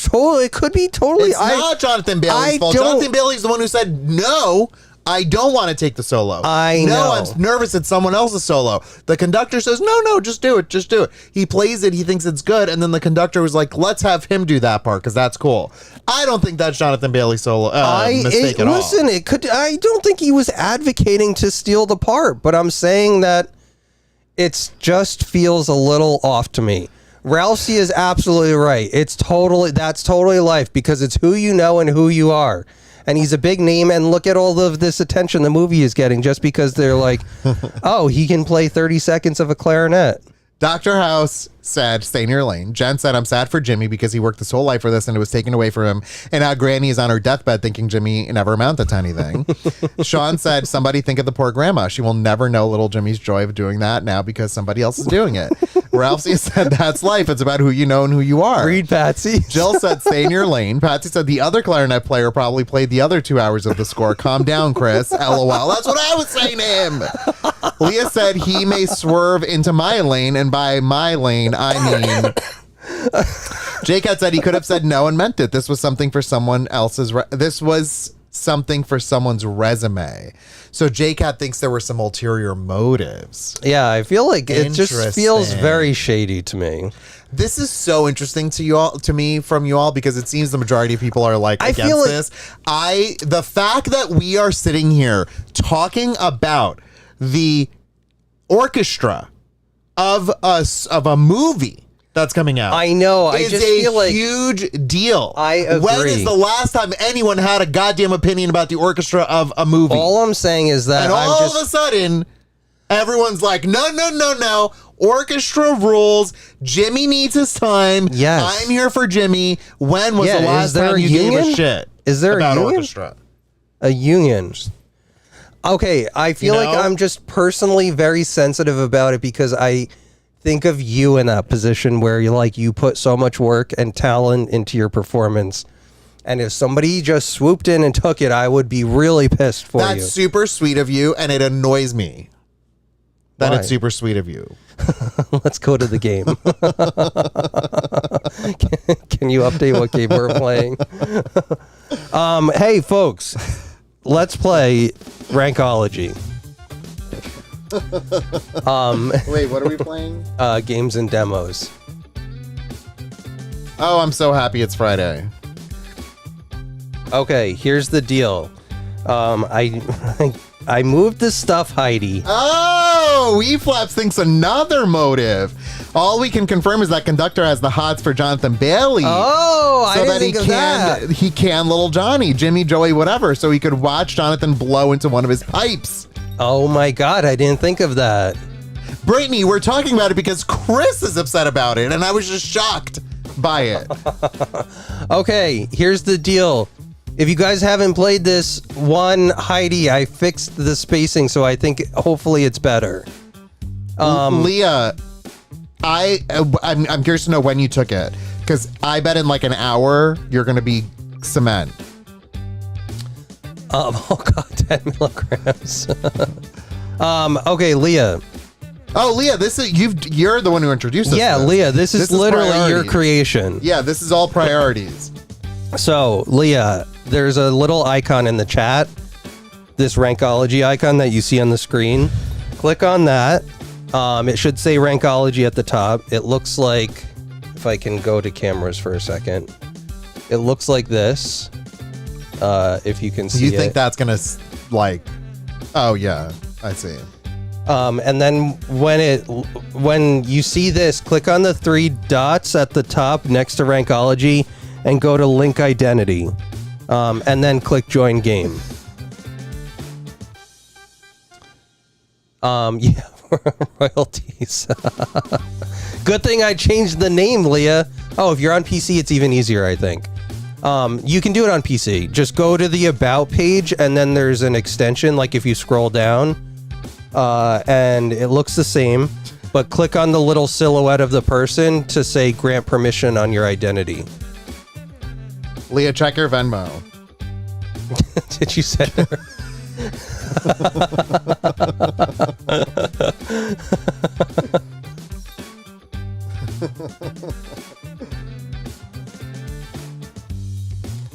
could be totally. It's not Jonathan Bailey's fault. Jonathan Bailey's the one who said, no, I don't want to take the solo. I know. I'm nervous it's someone else's solo. The conductor says, no, just do it. Just do it. He plays it. He thinks it's good. And then the conductor was like, let's have him do that part because that's cool. I don't think that's Jonathan Bailey's solo mistake at all. Listen, I don't think he was advocating to steal the part, but I'm saying that it just feels a little off to me. Rousey is absolutely right. That's totally life because it's who you know and who you are. And he's a big name, and look at all of this attention the movie is getting just because they're like, oh, he can play 30 seconds of a clarinet. Dr. House said, stay in your lane. Jen said, I'm sad for Jimmy because he worked his whole life for this and it was taken away from him. And now Granny is on her deathbed thinking Jimmy never amounted to anything. Sean said, somebody think of the poor grandma. She will never know little Jimmy's joy of doing that now because somebody else is doing it. Ralphie said, that's life. It's about who you know and who you are. Read Patsy. Jill said, stay in your lane. Patsy said, the other clarinet player probably played the other 2 hours of the score. Calm down, Chris. LOL. That's what I was saying to him. Leah said, he may swerve into my lane, and by my lane, I mean... Jake had said he could have said no and meant it. This was something for someone else's... This was something for someone's resume. So JCat thinks there were some ulterior motives. Yeah, I feel like it just feels very shady to me. This is so interesting to you all, to me, from you all, because it seems the majority of people are like against this. The fact that we are sitting here talking about the orchestra of a movie that's coming out. I know. I just feel like huge deal. I agree. When is the last time anyone had a goddamn opinion about the orchestra of a movie? All I'm saying is that all of a sudden, everyone's like, no. Orchestra rules. Jimmy needs his time. Yes. I'm here for Jimmy. When was the last time you gave a shit? Is there about a union? Orchestra? A union. Okay, I feel like I'm just personally very sensitive about it because I think of you in that position where you put so much work and talent into your performance. And if somebody just swooped in and took it, I would be really pissed for you. That's super sweet of you, and it annoys me that it's super sweet of you. Let's go to the game. Can you update what game we're playing? Hey, folks, let's play Rankology. Wait, what are we playing? Games and demos. Oh, I'm so happy it's Friday. Okay, here's the deal. I moved the stuff, Heidi. Oh, E-Flaps thinks another motive. All we can confirm is that Conductor has the hots for Jonathan Bailey. Oh, I didn't think of that. He can little Johnny, Jimmy, Joey, whatever, so he could watch Jonathan blow into one of his pipes. Oh my God, I didn't think of that. Brittany, we're talking about it because Chris is upset about it, and I was just shocked by it. Okay, here's the deal. If you guys haven't played this, Heidi, I fixed the spacing, so I think hopefully it's better. Leah, I'm curious to know when you took it, because I bet in like an hour you're going to be cement. Oh God, 10 milligrams. Okay, Leah. Oh, Leah, you're the one who introduced us. Yeah, Leah, this is literally your creation. Yeah, this is all priorities. So, Leah, there's a little icon in the chat, this Rankology icon that you see on the screen. Click on that. It should say Rankology at the top. It looks like, if I can go to cameras for a second, it looks like this. If you can see it. You think that's going to, oh yeah, I see. And then when you see this, click on the 3 dots at the top next to Rankology and go to link identity. And then click join game. Yeah, royalties. Good thing I changed the name, Leah. Oh, if you're on PC, it's even easier, I think. You can do it on PC. Just go to the About page, and then there's an extension, like if you scroll down, and it looks the same, but click on the little silhouette of the person to say grant permission on your identity. Leah, check your Venmo. Did you send her?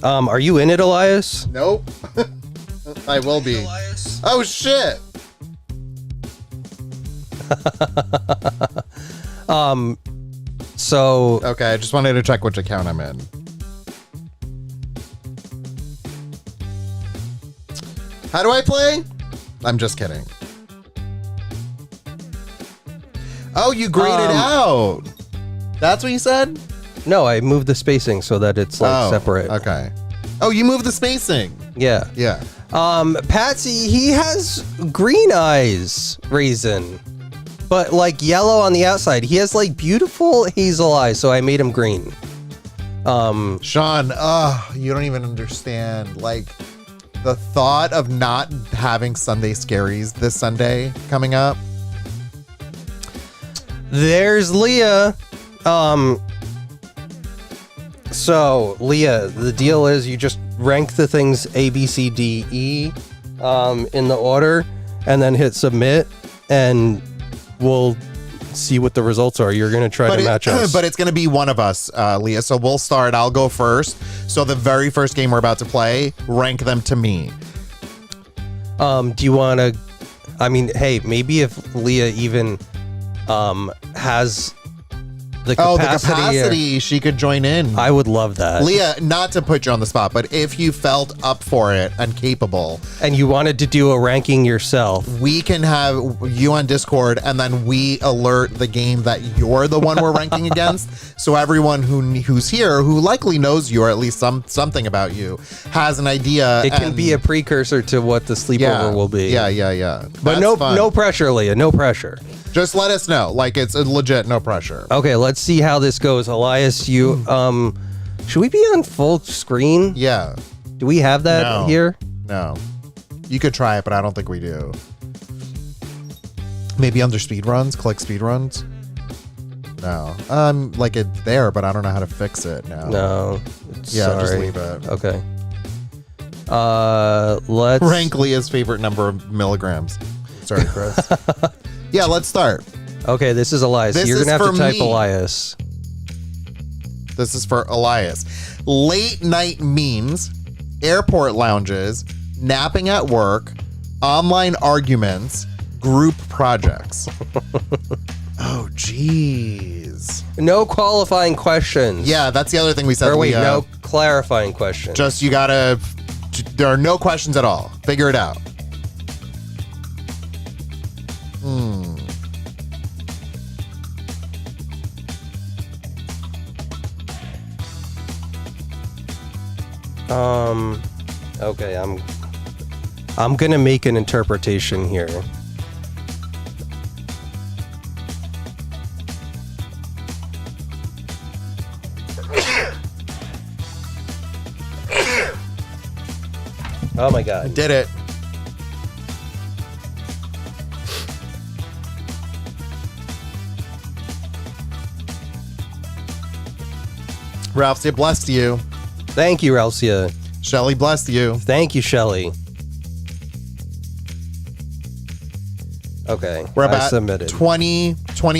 Are you in it, Elias? Nope. I will be. Elias? Oh, shit. So... Okay, I just wanted to check which account I'm in. How do I play? I'm just kidding. Oh, you grayed it out. That's what you said? No, I moved the spacing so that it's separate. Okay. Oh, you moved the spacing. Yeah. Yeah. Patsy, he has green eyes reason. but like yellow on the outside. He has like beautiful hazel eyes, so I made him green. Sean, you don't even understand. Like, the thought of not having Sunday Scaries this Sunday coming up. There's Leah. So Leah, the deal is you just rank the things A, B, C, D, E, in the order, and then hit submit, and we'll see what the results are. You're gonna try to match us, but it's gonna be one of us, Leah. So we'll start. I'll go first. So the very first game we're about to play, rank them to me. Do you want to? I mean, hey, maybe if Leah even has the capacity, she could join in. I would love that. Leah, not to put you on the spot, but if you felt up for it and capable, and you wanted to do a ranking yourself, we can have you on Discord, and then we alert the game that you're the one we're ranking against. So everyone who's here, who likely knows you or at least something about you, has an idea. It can be a precursor to what the sleepover will be. Yeah. But no pressure, Leah. No pressure. Just let us know. Like, it's a legit no pressure. Okay, let's see how this goes. Elias, you should we be on full screen? Yeah. Do we have that here? No. You could try it, but I don't think we do. Maybe under speed runs, click speed runs. No. Like it's there, but I don't know how to fix it now. No. Yeah, sorry. just leave it. Okay. Let's rank Leah's favorite number of milligrams. Sorry, Chris. Yeah, let's start. Okay, this is Elias. You're gonna have to type Elias. This is for Elias. Late night memes, airport lounges, napping at work, online arguments, group projects. Oh, jeez. No qualifying questions. Yeah, that's the other thing we said. Or wait, no clarifying questions. Just you gotta. There are no questions at all. Figure it out. Okay, I'm gonna make an interpretation here. Oh my god. Did it. Ralph, say blessed you. Thank you, Ralcia. Shelly, blessed you. Thank you, Shelly. Okay, We're I about submitted. 20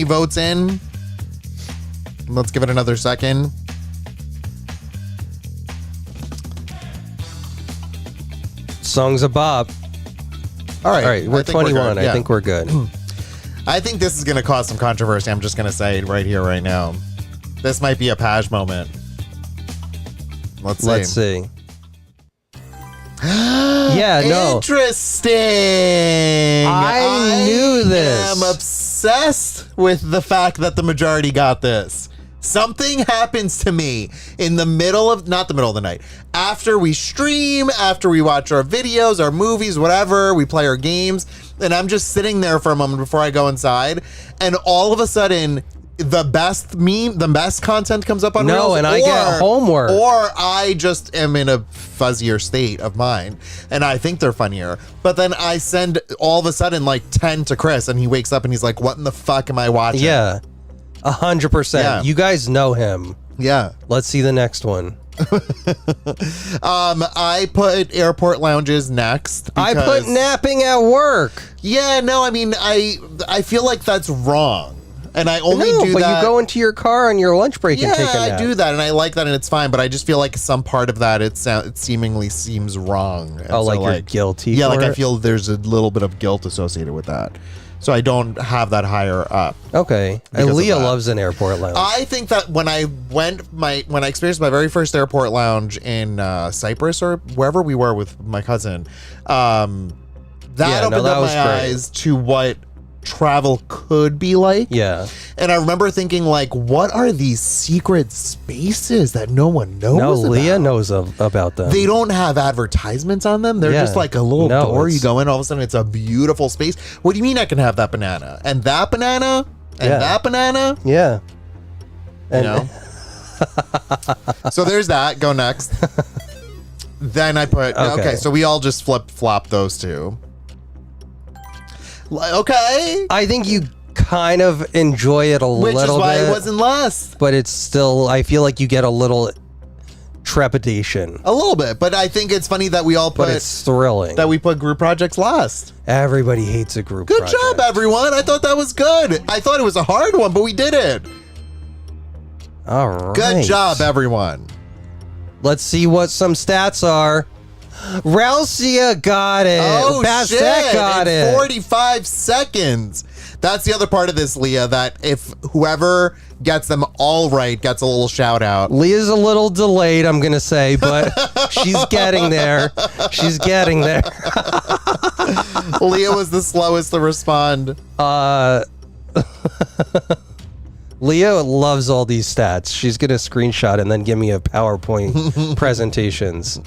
votes in. Let's give it another second. Songs a bop. All right. All right, we're 21. Good. Yeah. I think we're good. I think this is going to cause some controversy. I'm just going to say it right here, right now. This might be a Paj moment. Let's see. Yeah, no. Interesting. I knew this. I'm obsessed with the fact that the majority got this. Something happens to me in the middle of, not the middle of the night, after we stream, after we watch our videos, our movies, whatever, we play our games, and I'm just sitting there for a moment before I go inside, and all of a sudden, the best meme, the best content comes up on Reels, and I get homework. Or I just am in a fuzzier state of mind, and I think they're funnier. But then I send all of a sudden like 10 to Chris, and he wakes up and he's like, "What in the fuck am I watching?" Yeah, 100%. Yeah. You guys know him. Yeah. Let's see the next one. I put airport lounges next. I put napping at work. Yeah, no, I mean, I feel like that's wrong. And I only do but that. you go into your car on your lunch break and take a nap. I do that, and I like that, and it's fine. But I just feel like some part of that it seemingly seems wrong. And oh, like you're guilty. Yeah, for like it? I feel there's a little bit of guilt associated with that, so I don't have that higher up. Okay, and Leah loves an airport lounge. I think that when I experienced my very first airport lounge in Cyprus or wherever we were with my cousin, that opened up my eyes to what travel could be like. Yeah. And I remember thinking, like, what are these secret spaces that no one knows No, about? Leah knows about them. They don't have advertisements on them. They're Yeah. just like a little No, door. You it's- go in, all of a sudden it's a beautiful space. What do you mean I can have that banana? And that banana? And Yeah. that banana? Yeah. You And know? So there's that. Go next. Then I put, okay, so we all just flop those two. Okay. I think you kind of enjoy it a Which little is why bit. it wasn't less. But it's still, I feel like you get a little trepidation. A little bit. But I think it's funny that we all But put, it's thrilling. that we put group projects last. Everybody hates a group Good project. job, everyone. I thought that was good. I thought it was a hard one, but we did it. All right. Good job, everyone. Let's see what some stats are. Ralcia got it. Oh, Bassett shit. got In it. 45 seconds. That's the other part of this, Leah, that if whoever gets them all right gets a little shout out. Leah's a little delayed, I'm going to say, but she's getting there. She's getting there. Leah was the slowest to respond. Leah loves all these stats. She's going to screenshot and then give me a PowerPoint presentations.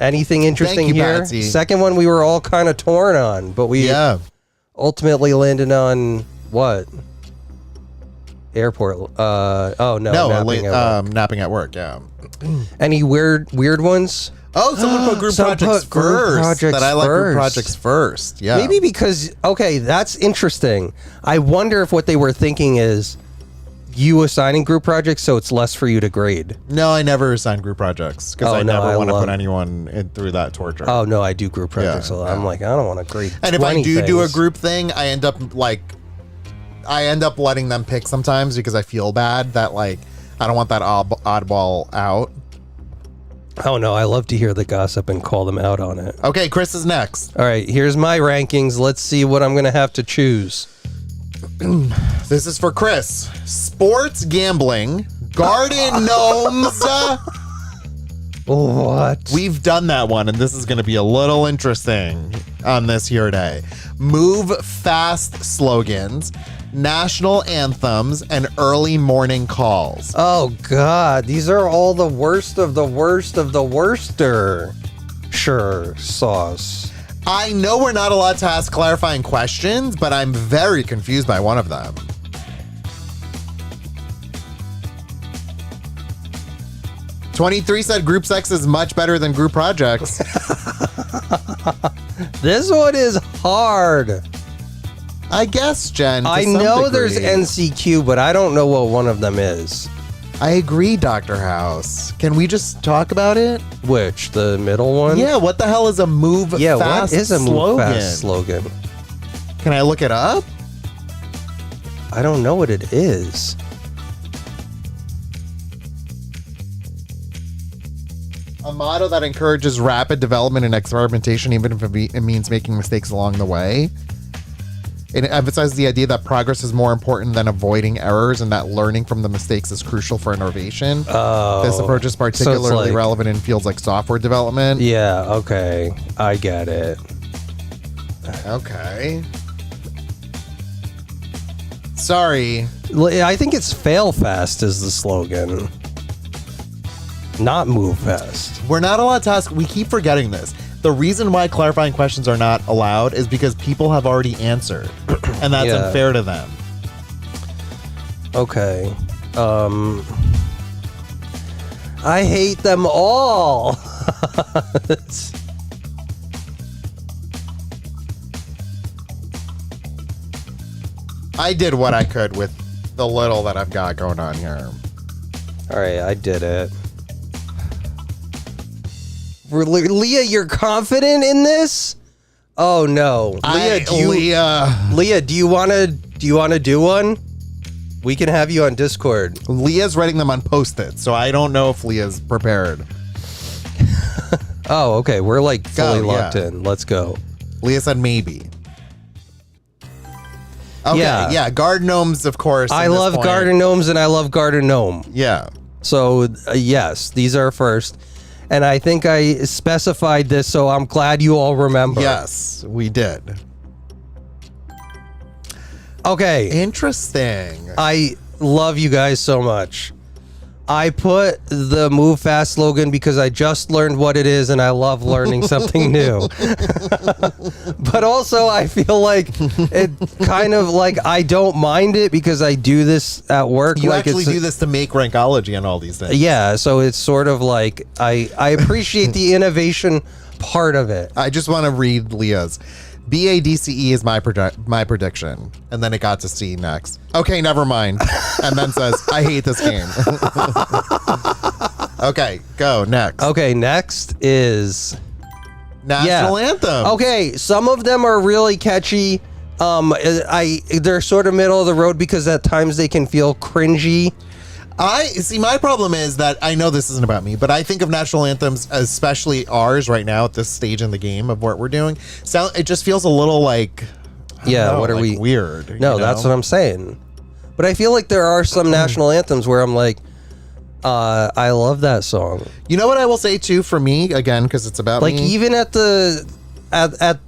Anything interesting you, here? Patsy. Second one we were all kind of torn on, but we ultimately landed on what? Airport. No, napping at work. napping at work, yeah. Any weird ones? Oh, someone put group Someone projects put group first. projects that I like group first. projects first. Yeah. Maybe because, okay, that's interesting. I wonder if what they were thinking is you assigning group projects so it's less for you to grade. No, I never assign group projects because Oh, I no, never I want to love- put anyone through that torture. Oh, no, I do group projects Yeah, a lot. I'm like, I don't want to grade And if I 20 do a things. group thing, I end up letting them pick sometimes because I feel bad that I don't want that oddball out. Oh, no, I love to hear the gossip and call them out on it. Okay, Chris is next. All right, here's my rankings. Let's see what I'm going to have to choose. This is for Chris. Sports gambling, garden gnomes. What? We've done that one, and this is going to be a little interesting on this here day. Move fast slogans, national anthems, and early morning calls. Oh, God. These are all the worst of the worst of the worster. Sure, sauce. I know we're not allowed to ask clarifying questions, but I'm very confused by one of them. "23 said group sex is much better than group projects. This one is hard. I guess, Jen. to I some know there's degree. NCQ, but I don't know what one of them is. I agree, Dr. House. Can we just talk about it? Which? The middle one? Yeah, what the hell is a move Yeah, fast what is a slogan? move fast slogan? Can I look it up? I don't know what it is. A motto that encourages rapid development and experimentation, even if it means making mistakes along the way. It emphasizes the idea that progress is more important than avoiding errors and that learning from the mistakes is crucial for innovation. Oh. This approach is particularly like- relevant in fields like software development. Yeah, okay. I get it. Okay. Sorry. I think it's fail fast is the slogan. Not move fast. We're not allowed to ask. We keep forgetting this. The reason why clarifying questions are not allowed is because people have already answered. And that's Yeah. unfair to them. Okay. I hate them all. I did what I could with the little that I've got going on here. All right, I did it. Leah, you're confident in this? Oh no, Leah, Leah, do you want to do one? We can have you on Discord. Leah's writing them on Post-it, so I don't know if Leah's prepared. Oh, okay, we're like fully Go, locked yeah. in. Let's go. Leah said maybe. Okay, Yeah. yeah, garden gnomes, of course. I at this love point. garden gnomes and I love garden gnome. Yeah. So yes, these are first. And I think I specified this, so I'm glad you all remember. Yes, we did. Okay. Interesting. I love you guys so much. I put the Move Fast slogan because I just learned what it is and I love learning something new. But also I feel like it kind of like I don't mind it because I do this at work. You like actually do this to make Rankology and all these things. Yeah, so it's sort of like I appreciate the innovation part of it. I just want to read Leah's. BADCE is my prediction. And then it got to C next. Okay, never mind. And then says, I hate this game. Okay, go next. Okay, next is National Anthem. Okay, some of them are really catchy. They're sort of middle of the road because at times they can feel cringy. I see. My problem is that I know this isn't about me, but I think of national anthems, especially ours right now at this stage in the game of what we're doing. So it just feels a little like, what are we weird? No, that's what I'm saying. But I feel like there are some national anthems where I'm like, I love that song. You know what I will say too for me again because it's about like me. even at the at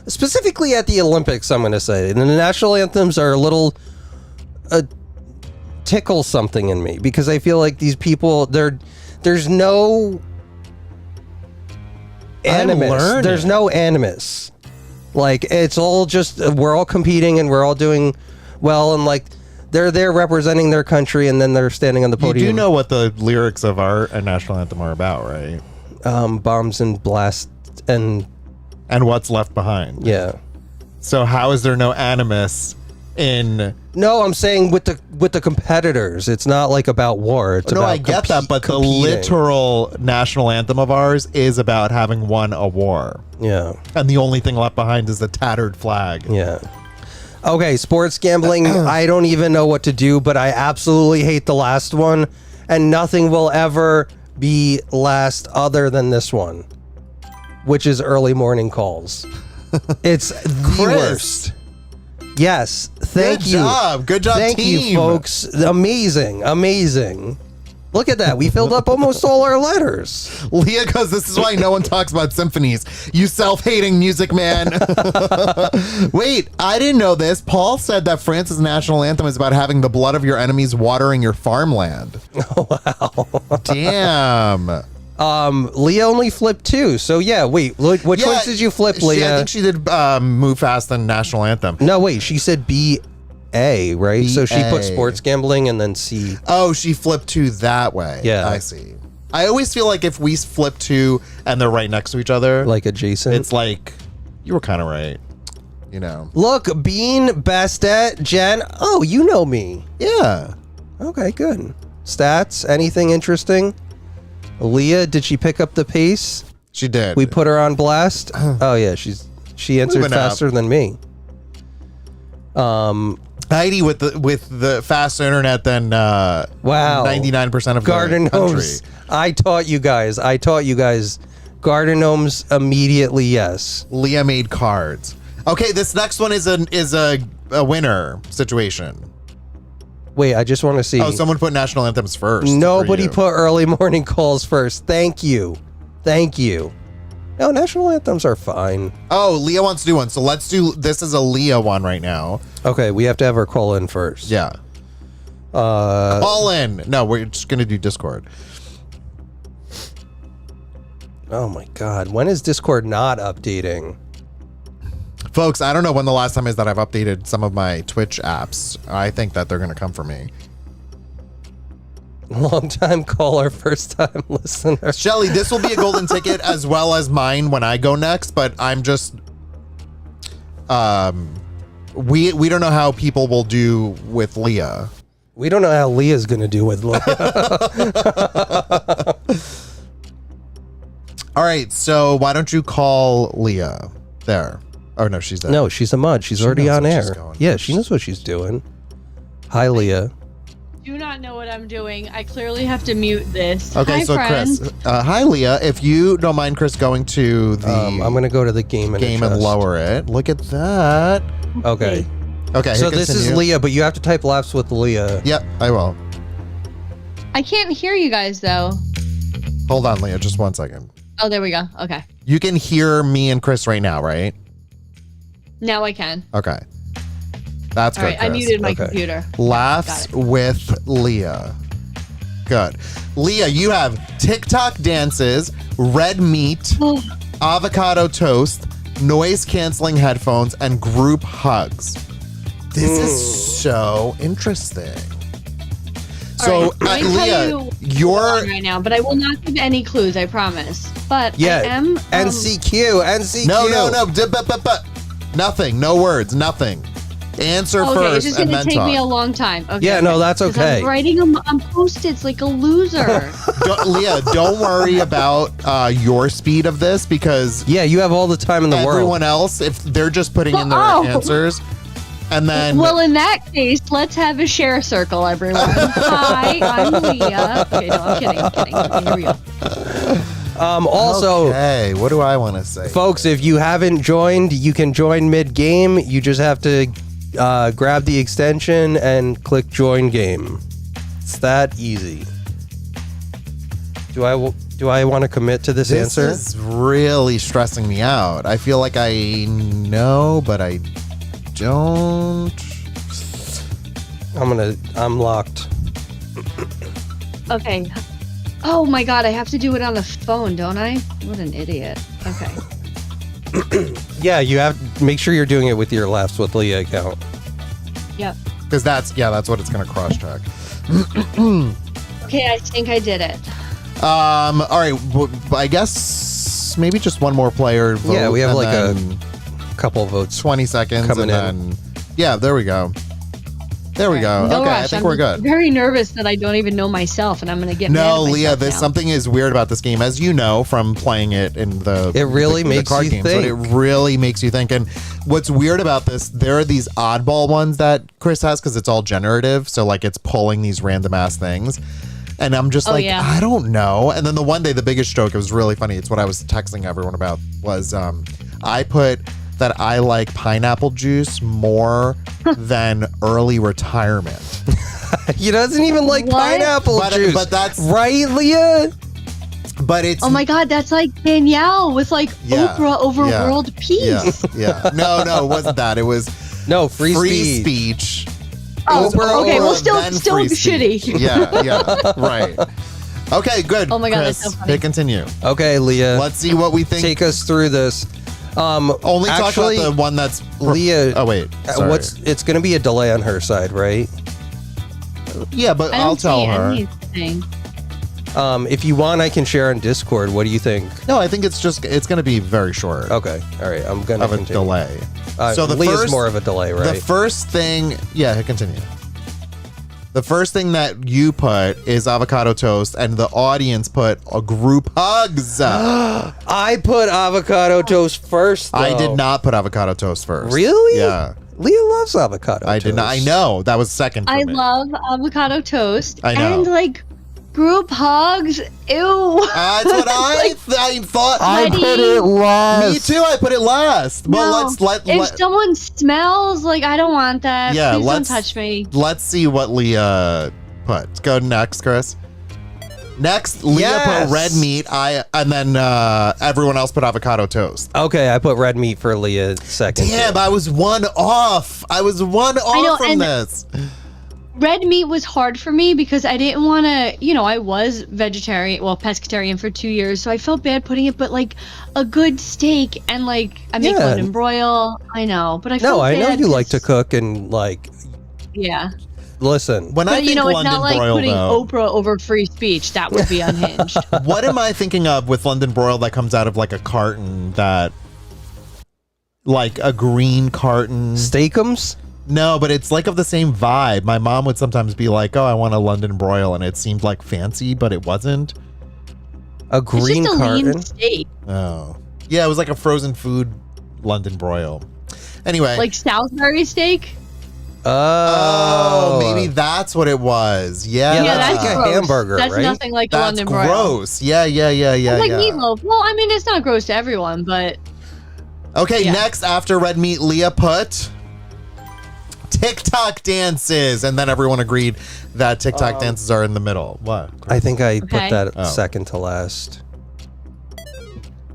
specifically at the Olympics, I'm going to say the national anthems are a little. Tickle something in me because I feel like these people there's no animus. There's no animus. Like it's all just we're all competing and we're all doing well and like they're there representing their country and then they're standing on the podium. You do know what the lyrics of our national anthem are about, right? Bombs and blast and what's left behind. Yeah. So how is there no animus in? No, I'm saying with the competitors. It's not like about war. It's about I get that, but competing. the literal national anthem of ours is about having won a war. Yeah. And the only thing left behind is the tattered flag. Yeah. Okay, sports gambling. I don't even know what to do, but I absolutely hate the last one, and nothing will ever be last other than this one, which is early morning calls. It's the worst. Yes, thank you. Good job, thank team. you, folks. Amazing. Look at that. We filled up almost all our letters. Leah goes, this is why no one talks about symphonies. You self-hating music man. Wait, I didn't know this. Paul said that France's national anthem is about having the blood of your enemies watering your farmland. Oh, wow. Damn. Leah only flipped 2. So yeah, wait. What choice did you flip, Leah? I think she did Move Fast and National Anthem. No, wait. She said B-A, right? So she put B-A. sports gambling and then C. Oh, she flipped 2 that way. Yeah. I see. I always feel like if we flip 2 and they're right next to each other, Like adjacent. it's like, you were kind of right. You know. Look, Bean, Bastet, Jen. Oh, you know me. Yeah. Okay, good. Stats, anything interesting? Leah, did she pick up the pace? She did. We put her on blast. Oh yeah, she answered Moving up. faster than me. Heidi with the faster internet than Wow. 99% of Garden the country. gnomes. I taught you guys. Garden gnomes immediately. Yes. Leah made cards. Okay, this next one is a winner situation. Wait, I just want to see. Oh, someone put national anthems first. Nobody for you. put early morning calls first. Thank you. No, national anthems are fine. Oh, Leah wants to do one, so let's do. This is a Leah one right now. Okay, we have to have her call in first. Yeah. Call in. No, we're just gonna do Discord. Oh my God, when is Discord not updating? Folks, I don't know when the last time is that I've updated some of my Twitch apps. I think that they're gonna come for me. Long time caller, first time listener. Shelly, this will be a golden ticket as well as mine when I go next, but I'm just we don't know how people will do with Leah. We don't know how Leah's gonna do with Leah. All right, so why don't you call Leah? There. Oh no, she's there. No, she's a mud. She's already knows on what air. she's going. Yeah, she knows what she's doing. Hi, Leah. Do not know what I'm doing. I clearly have to mute this. Okay, Hi, so friend. Chris. Hi, Leah. If you don't mind, Chris, going to the I'm gonna go to the game and adjust. lower it. Look at that. Okay. Okay. So hit this is continue. Leah, but you have to type laughs with Leah. Yep, I will. I can't hear you guys though. Hold on, Leah. Just 1 second. Oh, there we go. Okay. You can hear me and Chris right now, right? Now I can. Okay. That's All good, right, I Chris. muted my Okay. computer. Laughs Got it. with Leah. Good. Leah, you have TikTok dances, red meat, avocado toast, noise canceling headphones, and group hugs. This is so interesting. So, All right, let me tell Leah, you you're right now, but I will not give any clues. I promise. But Yeah. I am. NCQ. no, but nothing, no words, nothing. Answer Okay, first it's just and gonna then take me a talk. long time. Okay. Yeah, no, okay. that's 'Cause okay. I'm writing them on Post-its like a loser. Leah, don't worry about your speed of this because Yeah, you have all the time in the world. everyone else, if they're just putting in their Oh. answers, and then Well, in that case, let's have a share circle, everyone. Hi, I'm Leah. Okay, no, I'm kidding. Okay, here we go. Also, okay, what do I want to say? folks, if you haven't joined, you can join mid-game. You just have to grab the extension and click join game. It's that easy. Do I want to commit to this This answer? is really stressing me out. I feel like I know, but I don't. I'm locked. Okay. Oh my god, I have to do it on the phone, don't I? What an idiot. Okay. Yeah, you have make sure you're doing it with your Laughs with Leah account. Yep. Because that's what it's going to cross check. Okay, I think I did it. All right, I guess maybe just one more player vote. Yeah, we have and like then a couple votes. 20 seconds coming and then yeah, there we go. There we go. No Okay, rush. I think I'm we're just good. very nervous that I don't even know myself, and I'm gonna get mad No, at Leah, myself there's now. something is weird about this game, as you know from playing it in the. It really the makes card you games, but think. it really makes you think. And what's weird about this, there are these oddball ones that Chris has because it's all generative, so like it's pulling these random ass things. And I'm just like, yeah. I don't know. And then the one day, the biggest joke, it was really funny. It's what I was texting everyone about was I put that I like pineapple juice more than early retirement. He doesn't even like What? pineapple juice. But that's right, Leah? but it's Oh my god, that's like Danielle with like Yeah, Oprah over yeah, world peace. yeah. No, it wasn't that. It was No, free speech. Oh, It was okay, well, Oprah, still then free shitty. speech. Yeah, right. Okay, good. Oh my God, Chris, that's so funny. hit continue. Okay, Leah. Let's see what we think. Take us through this. Only actually, talk about the one that's Leah. Oh wait, sorry. It's going to be a delay on her side, right? Yeah, but I I'll don't tell see her. anything. If you want, I can share on Discord. What do you think? No, I think it's going to be very short Okay, all right. I'm going to of a continue. delay. So Leah's more of a delay, right? The first thing, yeah, hit continue. The first thing that you put is avocado toast, and the audience put a group hugs. I put avocado toast first. Though. I did not put avocado toast first. Really? Yeah, Leah loves avocado. I did not. I know that was second. For I me. love avocado toast. I know. And like group hugs. Ew. That's what I thought. I put it Me too. I put it last. Well, No. let's If someone smells, like I don't want that. Yeah, Please don't let's- touch me. let's see what Leah put. Go next, Chris. Next, Leah Yes. put red meat. And then everyone else put avocado toast. Okay, I put red meat for Leah second. Damn, I was one off. I was one off know, from and- this. Red meat was hard for me because I didn't want to, I was vegetarian, well, pescatarian for 2 years, so I felt bad putting it, but like a good steak and like I make Yeah. London broil. I know, but I felt No, I know bad you like to 'cause- cook and like Yeah. listen. When I But think it's London not like broil, putting though, Oprah over free speech. That would be unhinged. what am I thinking of with London broil that comes out of like a carton that, like a green carton? Steakums? No, but it's like of the same vibe. My mom would sometimes be like, "Oh, I want a London broil," and it seemed like fancy, but it wasn't. A It's green just a carton? lean steak. Oh, yeah, it was like a frozen food London broil. Anyway, Like Salisbury steak? Oh, maybe that's what it was. Yeah, Yeah, Yeah, that's that's like a gross. hamburger, That's right? nothing like a that's London broil. gross. Yeah. It's like yeah. meatloaf. Well, I mean, it's not gross to everyone, but Okay, Yeah. next after red meat, Leah put TikTok dances, and then everyone agreed that TikTok dances are in the middle. What? I think I put Okay. that Oh. second to last.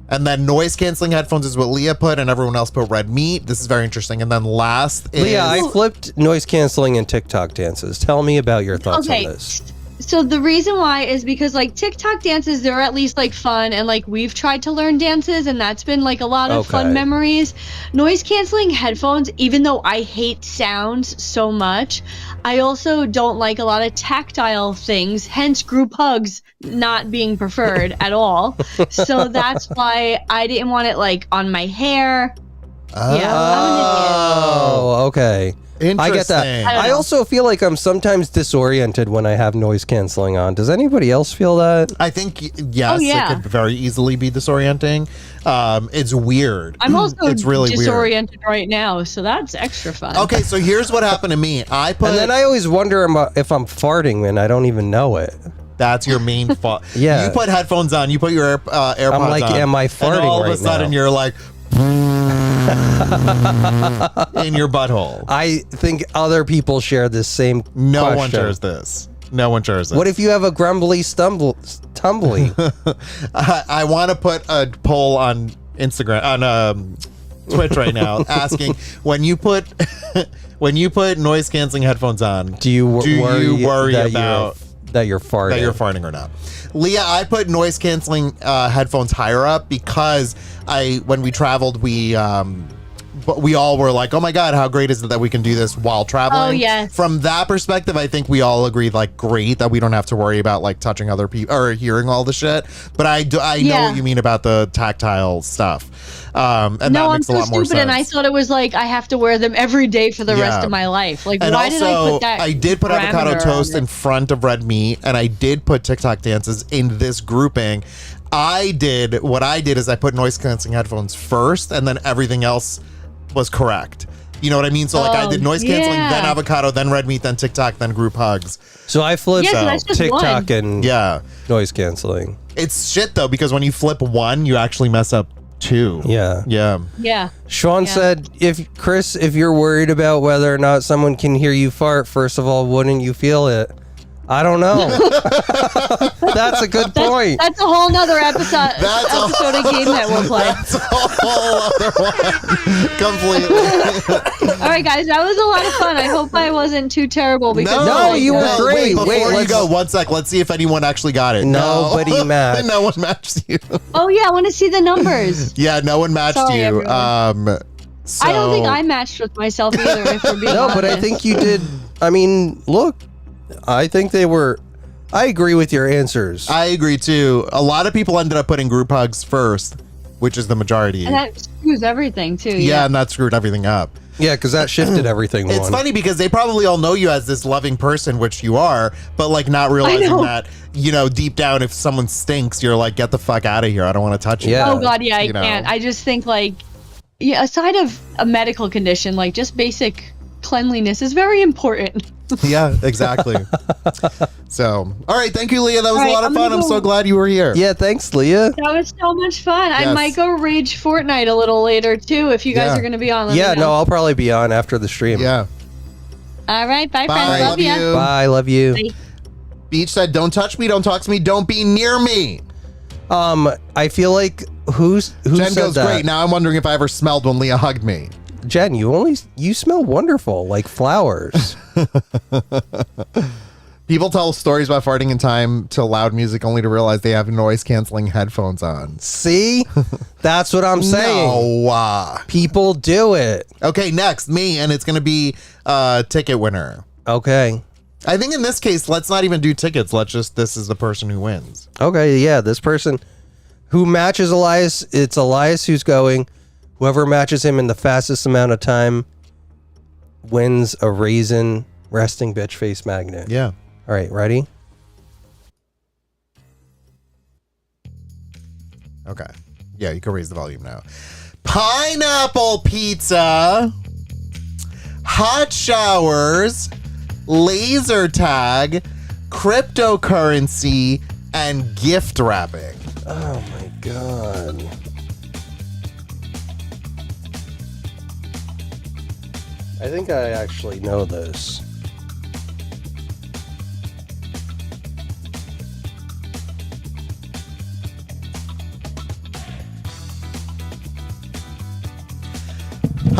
And then noise canceling headphones is what Leah put, and everyone else put red meat. This is very interesting. And then last is Leah, I flipped noise canceling and TikTok dances. Tell me about your thoughts on this. So the reason why is because like TikTok dances, they're at least like fun, and like we've tried to learn dances, and that's been like a lot of fun memories. Noise canceling headphones, even though I hate sounds so much, I also don't like a lot of tactile things, hence group hugs not being preferred at all. So that's why I didn't want it like on my hair. Yeah, Oh, okay. I get that. I also feel like I'm sometimes disoriented when I have noise canceling on. Does anybody else feel that? I think, yes, it could very easily be disorienting. It's weird. I'm also it's really disoriented right now, so that's extra fun. Okay, so here's what happened to me. And then I always wonder if I'm farting and I don't even know it. That's your main fault. Yeah. You put headphones on, you put your AirPods on. I'm like, am I farting and all of right a sudden now? you're like... in your butthole. I think other people share this same No question. one shares this. No one shares it. What if you have a grumbly tumbly? I want to put a poll on Instagram, on Twitch right now, asking when you put noise canceling headphones on, do you worry about that you're farting? That you're farting or not? Leah, I put noise canceling headphones higher up because when we traveled, we all were like, oh my God, how great is it that we can do this while traveling? Oh, yes. From that perspective, I think we all agreed, like, great that we don't have to worry about like touching other people or hearing all the shit. But I know what you mean about the tactile stuff. And that makes a lot more sense. And I thought it was like I have to wear them every day for the rest of my life. Like, and why also, did I put that? I did put avocado toast in front of red meat, and I did put TikTok dances in this grouping. What I did is I put noise canceling headphones first, and then everything else was correct. You know what I mean? So like I did noise canceling, then avocado, then red meat, then TikTok, then group hugs. So I flipped TikTok and noise canceling. It's shit though, because when you flip one, you actually mess up two. Yeah. Sean said, if you're worried about whether or not someone can hear you fart, first of all, wouldn't you feel it? I don't know. That's a good point. That's a whole nother episode of game that we'll play. That's a whole other one. Completely. All right, guys, that was a lot of fun. I hope I wasn't too terrible. Because no, you were great. Before you go, one sec. Let's see if anyone actually got it. Nobody matched. No one matched you. Oh yeah, I want to see the numbers. Yeah, no one matched you. Everyone. So... I don't think I matched with myself either. If we're being honest. But I think you did. I mean, look. I think they were. I agree with your answers. I agree too. A lot of people ended up putting group hugs first, which is the majority. And that screws everything too. Yeah, and that screwed everything up. Yeah, because that shifted everything. It's funny because they probably all know you as this loving person, which you are, but like not realizing that, deep down, if someone stinks, you're like, get the fuck out of here. I don't want to touch you. Yeah. Oh God, yeah, I can't. I just think like, aside of a medical condition, like just basic cleanliness is very important. Yeah, exactly. So, all right. Thank you, Leah. That was a lot of fun. I'm so glad you were here. Yeah, thanks, Leah. That was so much fun. Yes. I might go rage Fortnite a little later, too, if you guys are going to be on. No, I'll probably be on after the stream. Yeah. All right. Bye, friends. Love you. Bye. Love you. Bye. Beach said, don't touch me. Don't talk to me. Don't be near me. I feel like who Jen said goes, that? great. Now I'm wondering if I ever smelled when Leah hugged me. Jen, you smell wonderful, like flowers. People tell stories about farting in time to loud music only to realize they have noise canceling headphones on. See? That's what I'm saying. No. People do it. Okay, next, me, and it's going to be ticket winner. Okay. I think in this case, let's not even do tickets. This is the person who wins. Okay, yeah, this person who matches Elias, it's Elias who's going. Whoever matches him in the fastest amount of time wins a raisin resting bitch face magnet. Yeah. All right, ready? Okay. Yeah, you can raise the volume now. Pineapple pizza, hot showers, laser tag, cryptocurrency, and gift wrapping. Oh my God. I think I actually know this.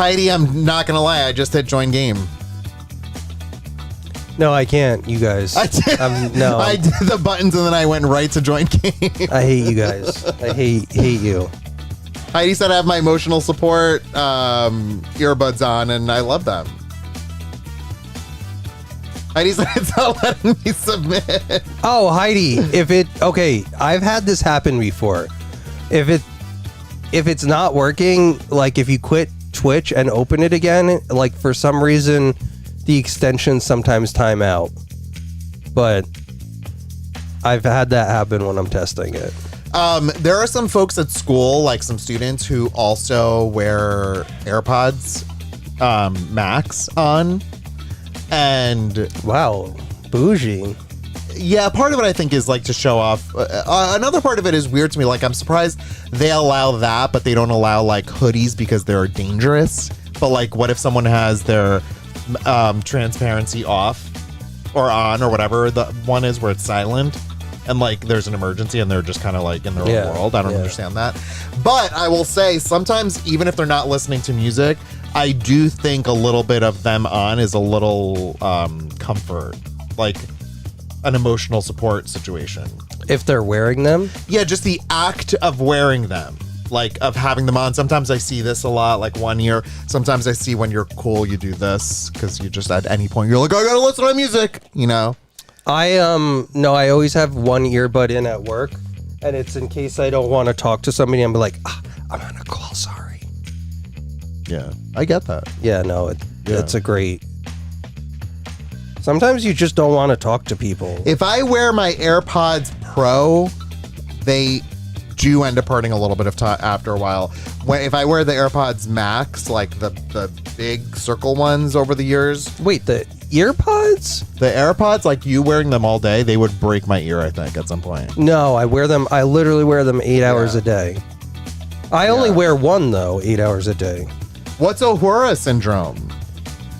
Heidi, I'm not gonna lie. I just hit join game. No, I can't. You guys. I did. No. I did the buttons and then I went right to join game. I hate you guys. I hate you. Heidi said I have my emotional support earbuds on, and I love them. Heidi said it's not letting me submit. Oh, Heidi, okay, I've had this happen before. If it's not working, like if you quit Twitch and open it again, like for some reason the extensions sometimes time out. But I've had that happen when I'm testing it. There are some folks at school, like some students, who also wear AirPods Max on. And wow, bougie. Yeah, part of it I think is like to show off. Another part of it is weird to me. Like, I'm surprised they allow that, but they don't allow like hoodies because they're dangerous. But like, what if someone has their transparency off or on or whatever the one is where it's silent and like there's an emergency and they're just kind of like in their own world? I don't understand that. But I will say sometimes even if they're not listening to music, I do think a little bit of them on is a little comfort, like an emotional support situation. If they're wearing them? Yeah, just the act of wearing them, like of having them on. Sometimes I see this a lot, like one ear. Sometimes I see when you're cool, you do this because you just at any point you're like, I gotta listen to music, you know? I always have one earbud in at work, and it's in case I don't want to talk to somebody and be like, I'm on a call, sorry. Yeah, I get that. Yeah, no, it's a great. Sometimes you just don't want to talk to people. If I wear my AirPods Pro, they do end up hurting a little bit of time after a while. If I wear the AirPods Max, like the big circle ones over the years. Wait, the earpods? The AirPods, like you wearing them all day, they would break my ear, I think, at some point. No, I literally wear them 8 hours a day. I only wear one, though, 8 hours a day. What's Ohura syndrome?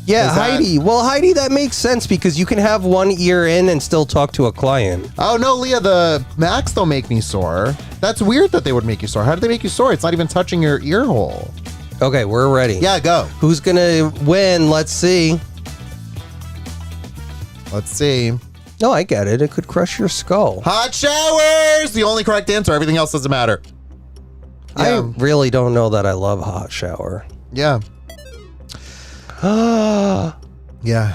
Yeah, Heidi. Well, Heidi, that makes sense because you can have one ear in and still talk to a client. Oh, no, Leah, the Macs don't make me sore. That's weird that they would make you sore. How do they make you sore? It's not even touching your ear hole. Okay, we're ready. Yeah, go. Who's going to win? Let's see. Let's see. No, I get it. It could crush your skull. Hot showers! The only correct answer. Everything else doesn't matter. Yeah. I really don't know that I love hot shower. Yeah. Yeah.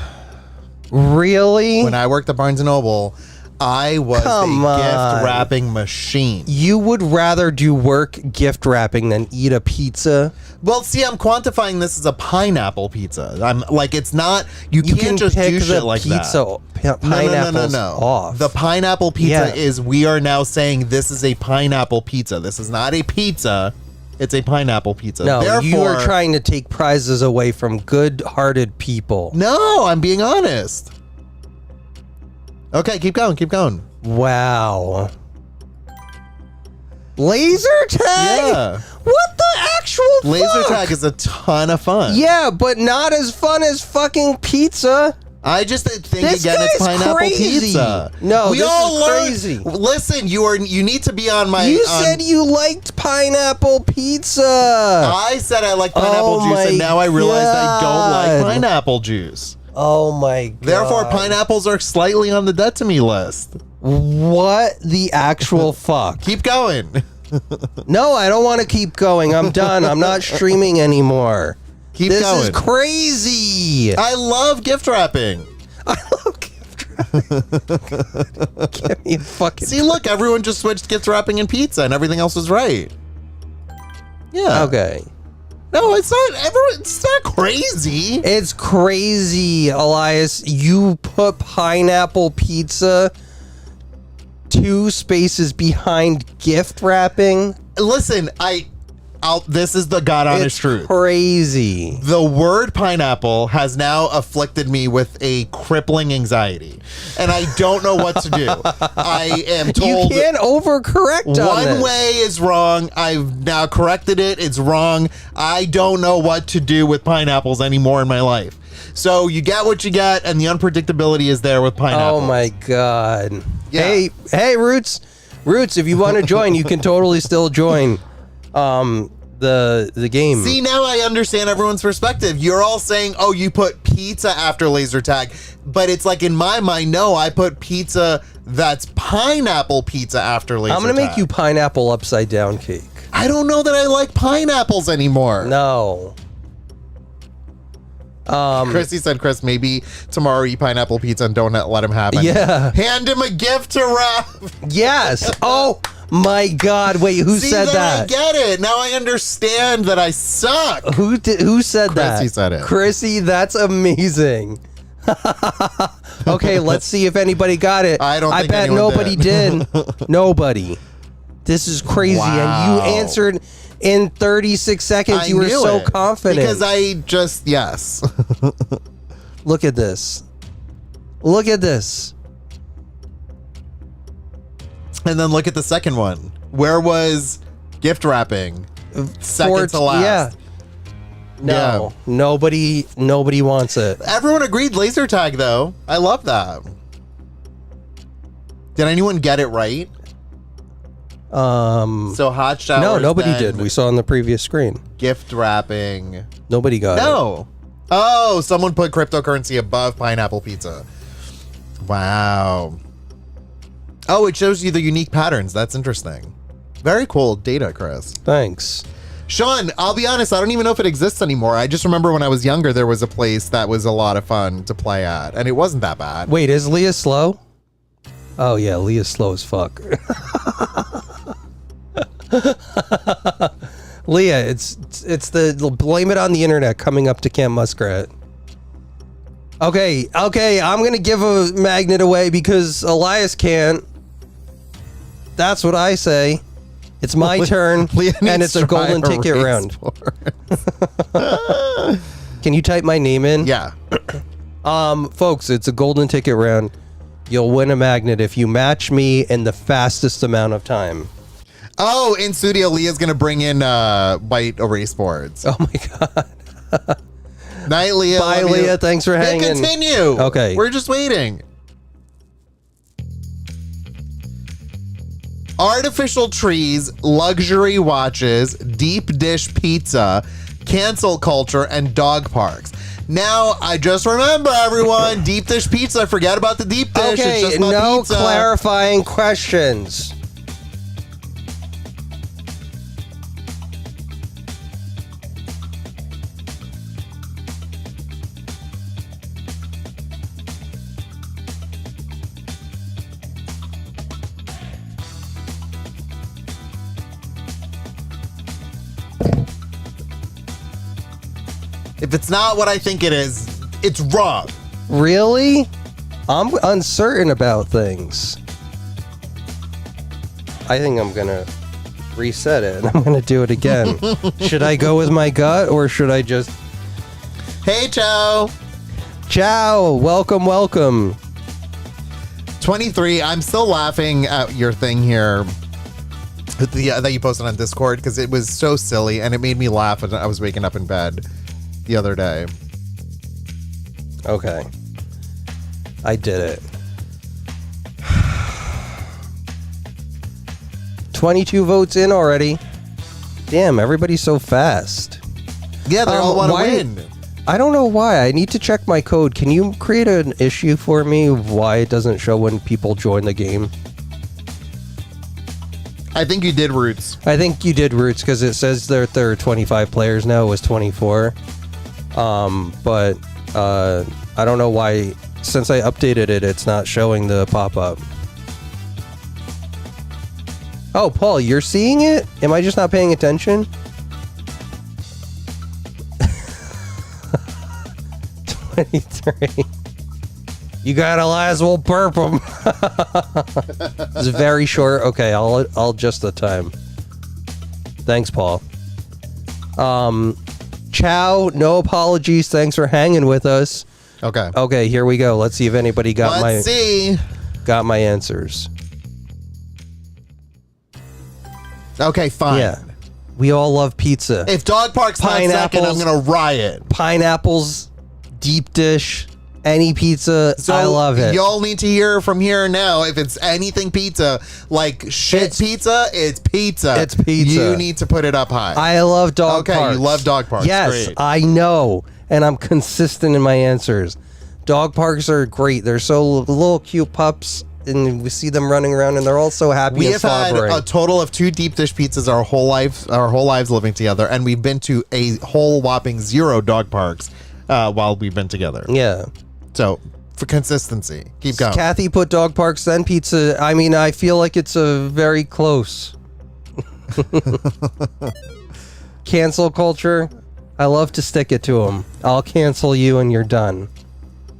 Really? When I worked at Barnes & Noble, I was gift wrapping machine. You would rather do work gift wrapping than eat a pizza? Well, see, I'm quantifying this as a pineapple pizza. I'm like, it's not, you can't just do shit like that. Pineapples off. The pineapple pizza is, we are now saying this is a pineapple pizza. This is not a pizza. It's a pineapple pizza. No, therefore, you are trying to take prizes away from good-hearted people. No, I'm being honest. Okay, keep going, keep going. Wow. Laser tag? Yeah. What the actual Laser tag is a ton of fun. Yeah, but not as fun as fucking pizza. I just think again it's pineapple pizza. No, we this all is learn. Crazy. Listen, you need to be on my. You said you liked pineapple pizza. I said I like pineapple juice, and now I realize I don't like pineapple juice. Oh my god! Therefore, pineapples are slightly on the dead to me list. What the actual fuck? Keep going. No, I don't want to keep going. I'm done. I'm not streaming anymore. Keep going. This is crazy. I love gift wrapping. I love gift wrapping. Give me a fucking. See, look, everyone just switched gift wrapping and pizza, and everything else was right. Yeah. Okay. No, it's not. It's not crazy. It's crazy, Elias. You put pineapple pizza 2 spaces behind gift wrapping. Listen, this is the God honest truth. Crazy. The word pineapple has now afflicted me with a crippling anxiety, and I don't know what to do. I am told you can't overcorrect on one this. way is wrong. I've now corrected it. It's wrong. I don't know what to do with pineapples anymore in my life. So you get what you get, and the unpredictability is there with pineapple. Oh my god. Yeah. Hey, Roots, if you want to join, you can totally still join. the game. See, now I understand everyone's perspective. You're all saying, oh, you put pizza after laser tag. But it's like, in my mind, no, I put pizza that's pineapple pizza after laser tag. I'm going to make you pineapple upside down cake. I don't know that I like pineapples anymore. No. Chrissy said, Chris, maybe tomorrow eat pineapple pizza and don't let him have it. Yeah. Hand him a gift to wrap. Yes. Oh, my God. Wait, who said that? I get it. Now I understand that I suck. Who said that? Chrissy said it. Chrissy, that's amazing. Okay, let's see if anybody got it. I bet anyone nobody did. Nobody. This is crazy. Wow. And you answered in 36 seconds. You were so confident. Because I just, yes. Look at this. Look at this. And then look at the second one. Where was gift wrapping? Second to last. Yeah. No, nobody wants it. Everyone agreed laser tag, though. I love that. Did anyone get it right? So hot showers. No, nobody did. We saw on the previous screen. Gift wrapping. Nobody got it. No. Oh, someone put cryptocurrency above pineapple pizza. Wow. Oh, it shows you the unique patterns. That's interesting. Very cool data, Chris. Thanks. Sean, I'll be honest, I don't even know if it exists anymore. I just remember when I was younger, there was a place that was a lot of fun to play at, and it wasn't that bad. Wait, is Leah slow? Oh, yeah, Leah's slow as fuck. Leah, it's the blame it on the internet coming up to Camp Muskrat. Okay, I'm going to give a magnet away because Elias can't. That's what I say. It's my turn, and it's a golden ticket round. Can you type my name in? Yeah. Folks, it's a golden ticket round. You'll win a magnet if you match me in the fastest amount of time. Oh, in studio, Leah's going to bring in white erase boards. Oh, my God. Night, Leah. Bye, Leah. Thanks for hanging. Continue. Okay. We're just waiting. Artificial trees, luxury watches, deep dish pizza, cancel culture, and dog parks. Now, I just remember, everyone, deep dish pizza. Forget about the deep dish. Okay, it's just about no pizza. clarifying questions. If it's not what I think it is, it's wrong. Really? I'm uncertain about things. I think I'm going to reset it and I'm going to do it again. Should I go with my gut or should I just... Hey, Chow. Ciao. Welcome. 23. I'm still laughing at your thing here that you posted on Discord because it was so silly and it made me laugh when I was waking up in bed the other day. Okay. I did it. 22 votes in already. Damn, everybody's so fast. Yeah, they all want to win. I don't know why. I need to check my code. Can you create an issue for me of why it doesn't show when people join the game? I think you did Roots. I think you did Roots because it says there are 25 players now. It was 24. But I don't know why. Since I updated it, it's not showing the pop-up. Oh, Paul, you're seeing it? Am I just not paying attention? 23. You got a last will burp 'em. It's very short. Okay, I'll adjust the time. Thanks, Paul. Ciao, no apologies. Thanks for hanging with us. Okay. Okay, here we go. Let's see if anybody got got my answers. Okay, fine. Yeah. We all love pizza. If Dog Park's not second, I'm going to riot. Pineapples, deep dish, Any pizza, So I love it. Y'all need to hear from here now. If it's anything pizza, like pizza, it's pizza. It's pizza. You need to put it up high. I love dog parks. Okay, you love dog parks. Yes, Great. I know. And I'm consistent in my answers. Dog parks are great. They're so little cute pups, and we see them running around, and they're all so happy We and have had slobbering. a total of 2 deep dish pizzas our whole lives living together, and we've been to a whole whopping 0 dog parks while we've been together. Yeah. So for consistency, keep going. Kathy put dog parks, then pizza. I mean, I feel like it's a very close. Cancel culture. I love to stick it to them. I'll cancel you and you're done.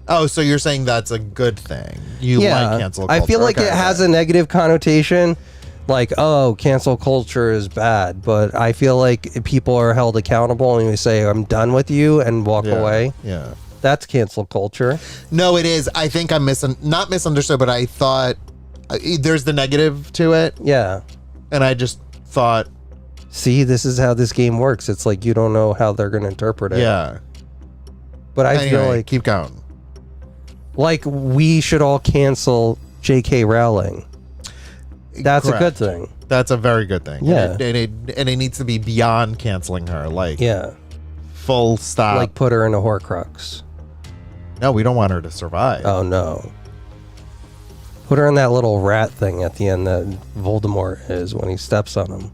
Oh, so you're saying that's a good thing? You like cancel culture? I feel like it has a negative connotation. Like, oh, cancel culture is bad. But I feel like people are held accountable and you say, I'm done with you and walk away. Yeah. That's cancel culture. No, it is. I think I'm not misunderstood, but I thought there's the negative to it. Yeah. And I just thought, See, this is how this game works. It's like you don't know how they're going to interpret it. yeah. But I feel Anyway, like keep going. we should all cancel J.K. Rowling. That's Correct. a good thing. That's a very good thing. Yeah. And it needs to be beyond canceling her. Like, Yeah. full stop. Like put her in a Horcrux. No, we don't want her to survive. Oh no. Put her in that little rat thing at the end that Voldemort is when he steps on him.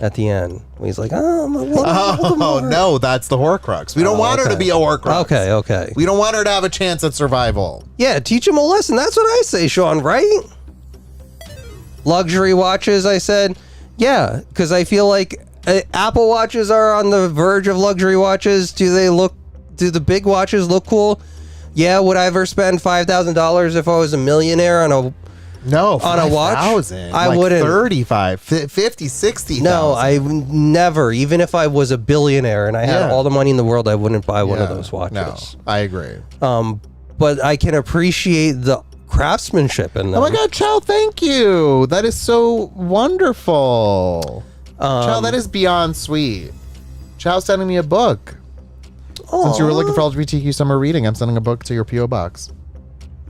At the end. When he's like, oh, my Oh, no, that's the Horcrux. We don't want her to be a Horcrux. Okay. We don't want her to have a chance at survival. Yeah, teach him a lesson. That's what I say, Sean, right? Luxury watches, I said. Yeah, because I feel like Apple watches are on the verge of luxury watches. Do the big watches look cool? Yeah, would I ever spend $5,000 if I was a millionaire on a No, on a watch? 5,000. I Like wouldn't. 35, 50, 60. No, I never. Even if I was a billionaire and I had Yeah. all the money in the world, I wouldn't buy one of those watches. No, I agree. But I can appreciate the craftsmanship in them. Oh my God, Chow, thank you. That is so wonderful. Chow, that is beyond sweet. Chow's sending me a book. Since you were looking for LGBTQ summer reading, I'm sending a book to your P.O. box.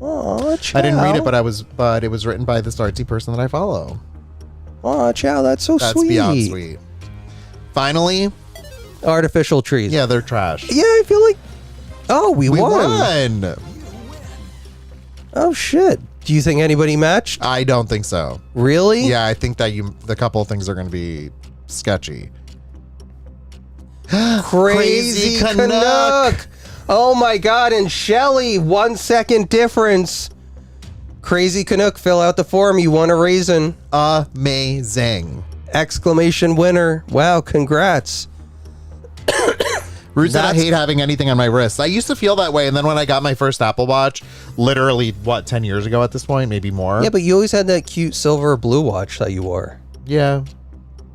Oh, Chow. I didn't read it, but it was written by this artsy person that I follow. Oh, Chow, that's so That's sweet. beyond sweet. Finally, Artificial trees. yeah, they're trash. Yeah, I feel like. Oh, we We won. won. Oh shit. Do you think anybody matched? I don't think so. Really? Yeah, I think that the couple of things are going to be sketchy. Crazy Canuck. Oh my God. And Shelly, 1 second difference. Crazy Canuck, fill out the form. You won a raisin. Amazing. Exclamation winner. Wow, congrats. Rude said I hate having anything on my wrist. I used to feel that way, and then when I got my first Apple Watch, literally, 10 years ago at this point, maybe more? Yeah, but you always had that cute silver or blue watch that you wore. Yeah.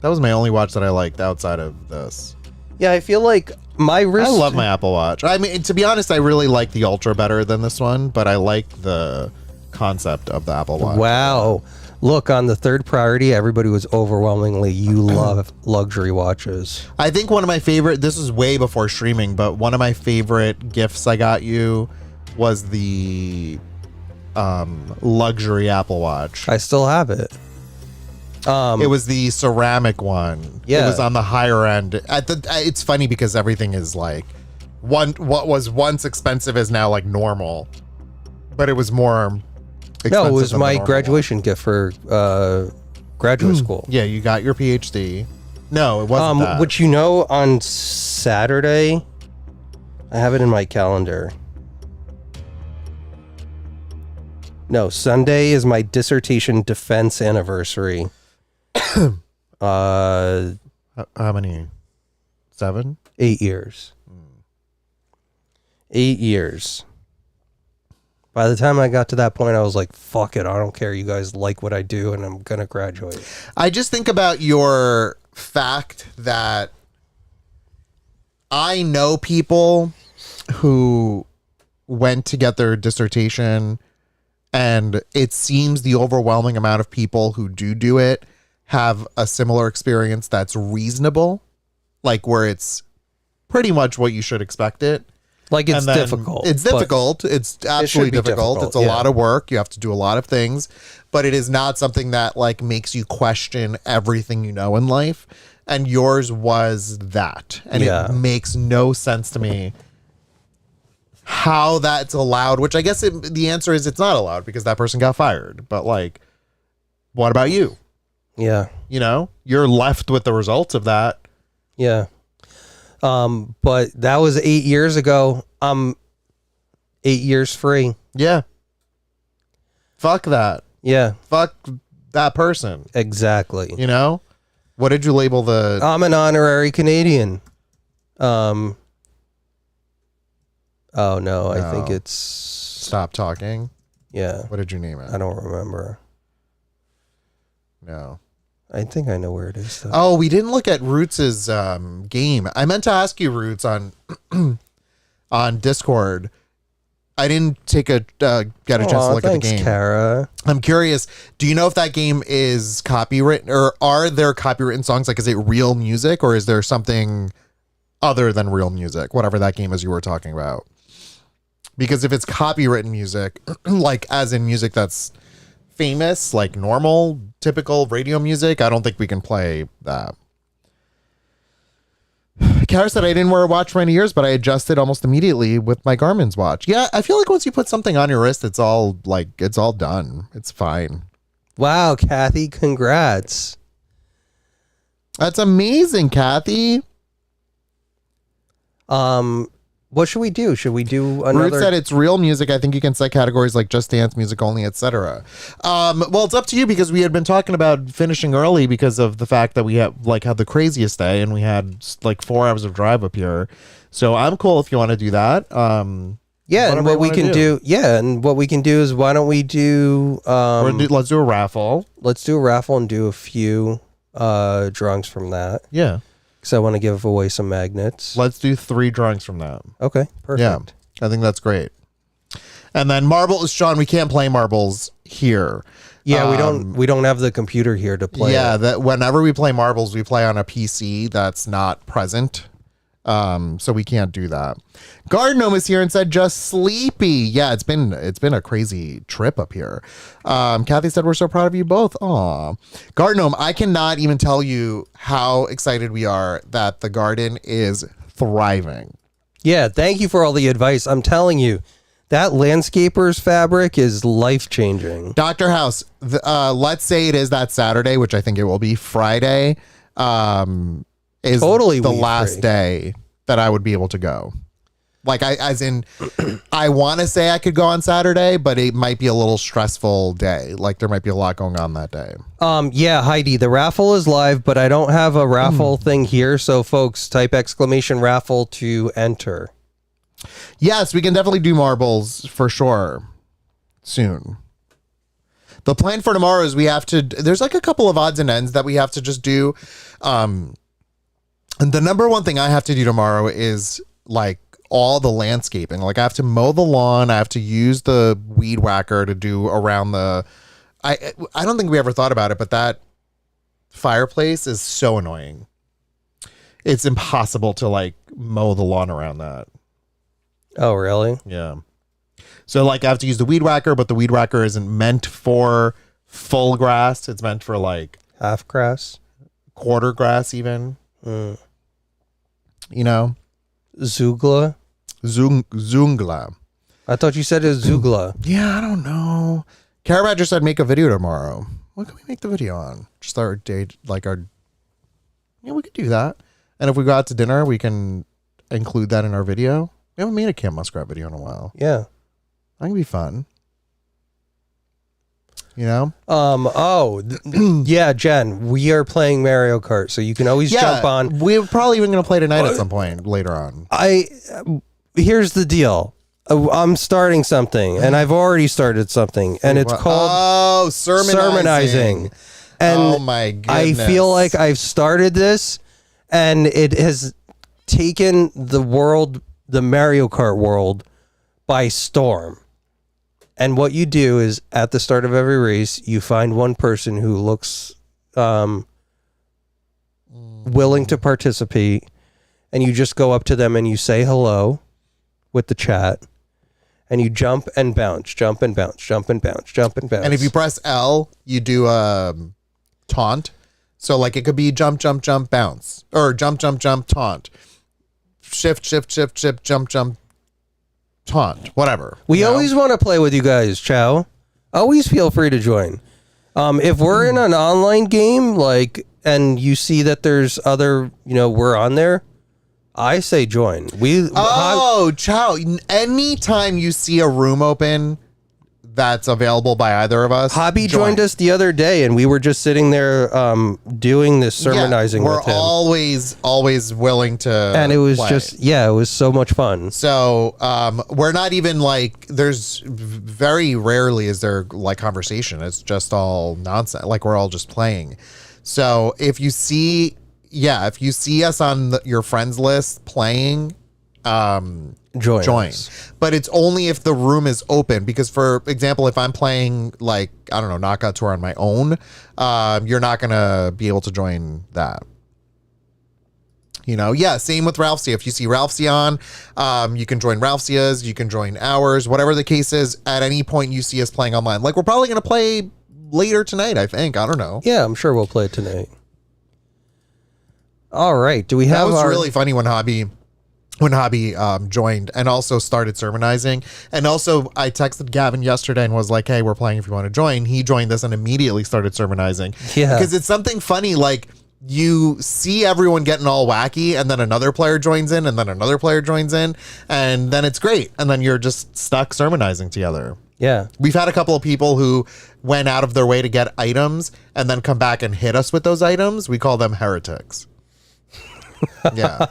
That was my only watch that I liked outside of this. Yeah, I feel like my wrist... I love my Apple Watch. I mean, to be honest, I really like the Ultra better than this one, but I like the concept of the Apple Watch. Wow. Look, on the third priority, everybody was overwhelmingly, you love luxury watches. I think one of my favorite, this is way before streaming, but one of my favorite gifts I got you was the luxury Apple Watch. I still have it. It was the ceramic one. Yeah. It was on the higher end. It's funny because everything is like, what was once expensive is now like normal, but it was more expensive. No, it was than the my normal graduation gift for graduate school. one. Yeah, you got your PhD. No, it wasn't that. Which, you know, on Saturday, I have it in my calendar. No, Sunday is my dissertation defense anniversary. How many? 7? 8 years. 8 years. By the time I got to that point, I was like, fuck it. I don't care. You guys like what I do, and I'm going to graduate. I just think about your fact that I know people who went to get their dissertation, and it seems the overwhelming amount of people who do it have a similar experience that's reasonable, like where it's pretty much what you should expect it. Like it's And then difficult. It's but difficult. It's absolutely be difficult. difficult, It's a yeah. lot of work. You have to do a lot of things, but it is not something that like makes you question everything you know in life. And yours was that. And Yeah. it makes no sense to me how that's allowed, which I guess the answer is it's not allowed because that person got fired. But like, what about you? Yeah. You know, you're left with the results of that. Yeah. But that was 8 years ago. I'm 8 years free. Yeah. Fuck that. Yeah, Fuck that person. exactly. You know? What did you label the... I'm an honorary Canadian. Oh no, I think No. it's Stop talking. yeah. What did you name it? I don't remember. No. I think I know where it is though. Oh, we didn't look at Roots's game. I meant to ask you, Roots, on on Discord. I didn't take a get a chance to look at the game. Kara. I'm curious. Do you know if that game is copywritten, or are there copywritten songs? Like, is it real music, or is there something other than real music? Whatever that game is you were talking about. Because if it's copywritten music, like as in music that's famous, like normal, typical radio music, I don't think we can play that. Kara said, I didn't wear a watch for many years, but I adjusted almost immediately with my Garmin's watch. Yeah, I feel like once you put something on your wrist, it's all done. It's fine. Wow, Kathy, congrats. That's amazing, Kathy. What should we do? Should we do Ruth another? said it's real music. I think you can set categories like just dance, music only, etc. Well, it's up to you because we had been talking about finishing early because of the fact that we had the craziest day and we had like 4 hours of drive up here. So I'm cool if you want to do that. Yeah, and whatever you what we wanna can do. Yeah, and what we can do is why don't we do? Let's do a raffle. Let's do a raffle and do a few drawings from that. Yeah. Because I want to give away some magnets. Let's do 3 drawings from that. Okay, perfect. Yeah, I think that's great. And then marbles, Sean, we can't play marbles here. Yeah, we don't have the computer here to play. Yeah, it. that whenever we play marbles, we play on a PC that's not present. So we can't do that. Gardnome is here and said just sleepy. Yeah, it's been a crazy trip up here. Kathy said we're so proud of you both. Aw. Gardnome, I cannot even tell you how excited we are that the garden is thriving. Yeah, thank you for all the advice. I'm telling you, that landscaper's fabric is life-changing. Dr. House, let's say it is that Saturday, which I think it will be. Friday is Totally the weed last free. day that I would be able to go. Like, I want to say I could go on Saturday, but it might be a little stressful day. Like, there might be a lot going on that day. Yeah, Heidi, the raffle is live, but I don't have a raffle thing here. So, folks, type !raffle to enter. Yes, we can definitely do marbles for sure soon. The plan for tomorrow is there's like a couple of odds and ends that we have to just do. And the number one thing I have to do tomorrow is like all the landscaping. Like I have to mow the lawn. I have to use the weed whacker to do around I don't think we ever thought about it, but that fireplace is so annoying. It's impossible to like mow the lawn around that. Oh, really? Yeah. So like I have to use the weed whacker, but the weed whacker isn't meant for full grass. It's meant for like Half grass? quarter grass even. You know? Zugla? Zungla. I thought you said it was Zugla. Yeah, I don't know. Cara just said make a video tomorrow. What can we make the video on? Just our date, yeah, we could do that. And if we go out to dinner, we can include that in our video. We haven't made a Camp Muskrat video in a while. Yeah. That can be fun. You know? Yeah, Jen, we are playing Mario Kart, so you can always jump on. We're probably even going to play tonight at some point later on. Here's the deal. I'm starting something, and I've already started something, and it's called sermonizing. And oh my goodness. I feel like I've started this, and it has taken the Mario Kart world by storm. And what you do is at the start of every race, you find one person who looks willing to participate, and you just go up to them and you say hello, with the chat, and you jump and bounce, jump and bounce, jump and bounce, jump and bounce. And if you press L, you do taunt. So like it could be jump, jump, jump, bounce, or jump, jump, jump, taunt, shift, shift, shift, shift, jump, jump, taunt, whatever. We always want to play with you guys, Chow. Always feel free to join. If we're in an online game, like, and you see that there's other, we're on there, I say join. Chow, anytime you see a room open that's available by either of us, Hobby joined us the other day, and we were just sitting there doing this sermonizing with him. We're always willing to and it was play. it was so much fun. So we're not even like, there's very rarely is there like conversation. It's just all nonsense. Like we're all just playing. So if you see us on your friends list playing, join us. But it's only if the room is open, because for example, if I'm playing like, I don't know, Knockout Tour on my own, you're not gonna be able to join that. Same with Ralphsia. If you see Ralphsia on, you can join Ralphsia's, you can join ours, whatever the case is. At any point you see us playing online, like we're probably gonna play later tonight, I think. I don't know. Yeah, I'm sure we'll play it tonight. All right, do we have? That was really funny when Hobby joined and also started sermonizing. And also I texted Gavin yesterday and was like, hey, we're playing if you want to join. He joined us and immediately started sermonizing. Yeah. Because it's something funny, like you see everyone getting all wacky and then another player joins in and then another player joins in and then it's great. And then you're just stuck sermonizing together. Yeah. We've had a couple of people who went out of their way to get items and then come back and hit us with those items. We call them heretics. Yeah.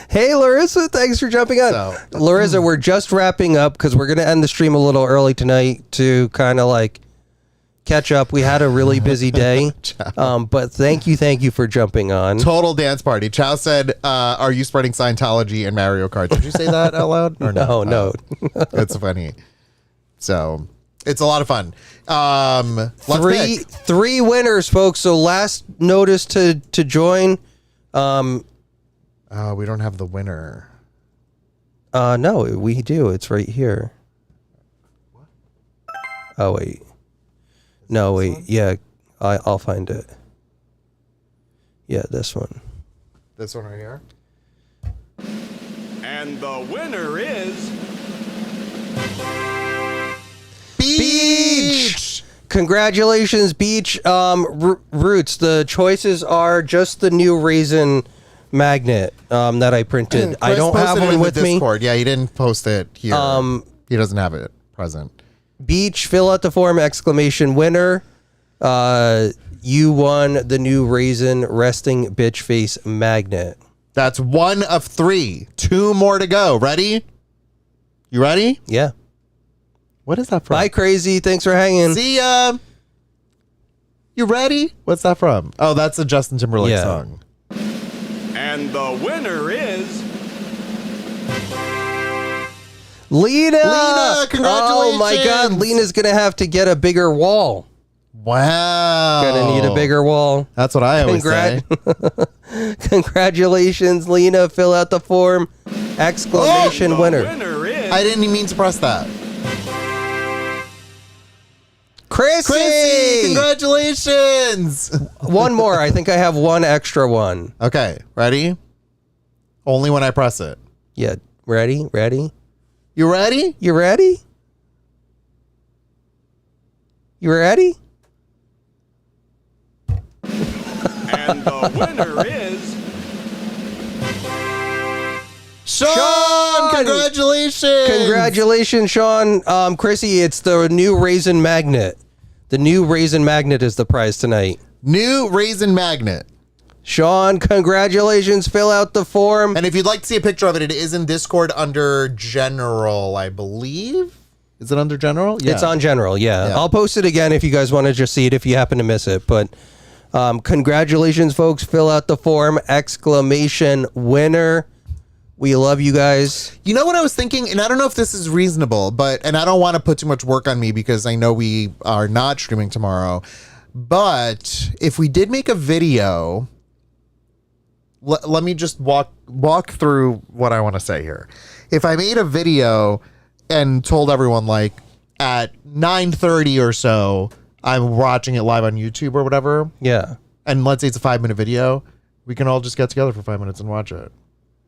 Hey, Larissa, thanks for jumping on. So, Larissa, we're just wrapping up because we're going to end the stream a little early tonight to kind of like catch up. We had a really busy day, but thank you for jumping on. Total dance party. Chow said, are you spreading Scientology and Mario Kart? Did you say that out loud? Or no? No. It's funny. So it's a lot of fun. Let's pick. Three winners, folks. So last notice to join. We don't have the winner. No, we do. It's right here. Oh wait. No, wait. Yeah, I'll find it. Yeah, this one. This one right here. And the winner is Beach. Congratulations, Beach. Roots. The choices are just the new raisin magnet that I printed. I don't have one with me. Discord. Yeah, he didn't post it here. He doesn't have it present. Beach, fill out the form, exclamation winner. You won the new raisin resting bitch face magnet. That's one of 3. 2 more to go. Ready? You ready? Yeah. What is that from? Bye, Crazy. Thanks for hanging. See ya. You ready? What's that from? Oh, that's a Justin Timberlake song. And the winner is Lena. Lena, congratulations. Oh my God, Lena's gonna have to get a bigger wall. Wow. Gonna need a bigger wall. That's what I always say. Congratulations, Lena. Fill out the form. Exclamation winner. winner is I didn't even mean to press that. Chrissy! Congratulations. One more. I think I have one extra one. Okay, ready? Only when I press it. Yeah. Ready? You ready? You ready? You ready? and the winner is Sean! Congratulations! Congratulations, Sean. Chrissy, it's the new raisin magnet. The new raisin magnet is the prize tonight. New raisin magnet. Sean, congratulations. Fill out the form. And if you'd like to see a picture of it, it is in Discord under General, I believe. Is it under General? Yeah. It's on General, yeah. I'll post it again if you guys want to just see it if you happen to miss it. But congratulations, folks. Fill out the form. Exclamation winner. We love you guys. You know what I was thinking? And I don't know if this is reasonable, and I don't want to put too much work on me because I know we are not streaming tomorrow. But if we did make a video let me just walk through what I want to say here. If I made a video and told everyone like at 9:30 or so, I'm watching it live on YouTube or whatever. Yeah. And let's say it's a 5-minute video, we can all just get together for 5 minutes and watch it.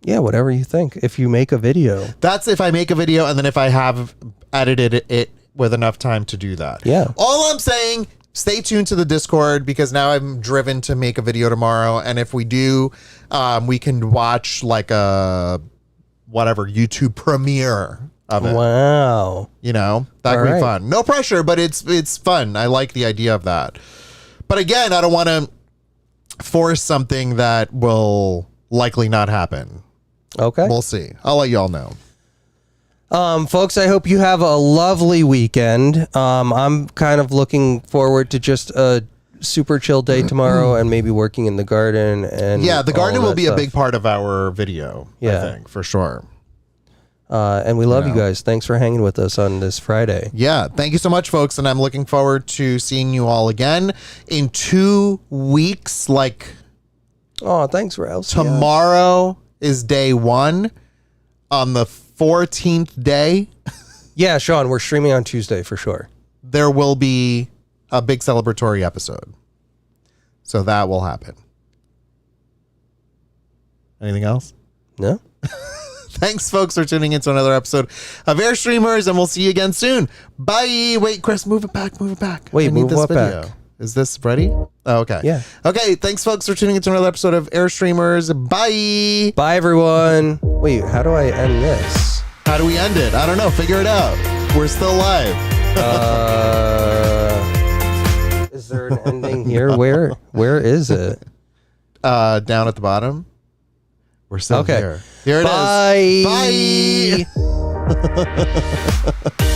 Yeah, whatever you think. If you make a video. That's if I make a video and then if I have edited it with enough time to do that. Yeah. All I'm saying, stay tuned to the Discord because now I'm driven to make a video tomorrow. And if we do, we can watch like a whatever YouTube premiere of it. Wow. You know, that could be fun. No pressure, but it's fun. I like the idea of that. But again, I don't want to force something that will likely not happen. Okay. We'll see. I'll let you all know. Folks, I hope you have a lovely weekend. I'm kind of looking forward to just a super chill day tomorrow and maybe working in the garden. And yeah, the garden will be stuff. a big part of our video, Yeah. I think, for sure. And we love you guys. Thanks for hanging with us on this Friday. Yeah, thank you so much, folks. And I'm looking forward to seeing you all again in 2 weeks. Like, Oh, thanks, Ralph. tomorrow is day 1. On the 14th day, Yeah, Sean, we're streaming on Tuesday for sure. there will be a big celebratory episode. So that will happen. Anything else? No? Thanks, folks, for tuning in to another episode of Airstreamers, and we'll see you again soon. Bye. Wait, Chris, move it back. Wait, I need move this what video. back? Is this ready? Oh, okay. Yeah. Okay, thanks, folks, for tuning in to another episode of Airstreamers. Bye. Bye, everyone. Wait, how do I end this? How do we end it? I don't know. Figure it out. We're still live. Is there an ending here? Where is it? Down at the bottom. We're still Okay. here. Here it Bye. is. Bye.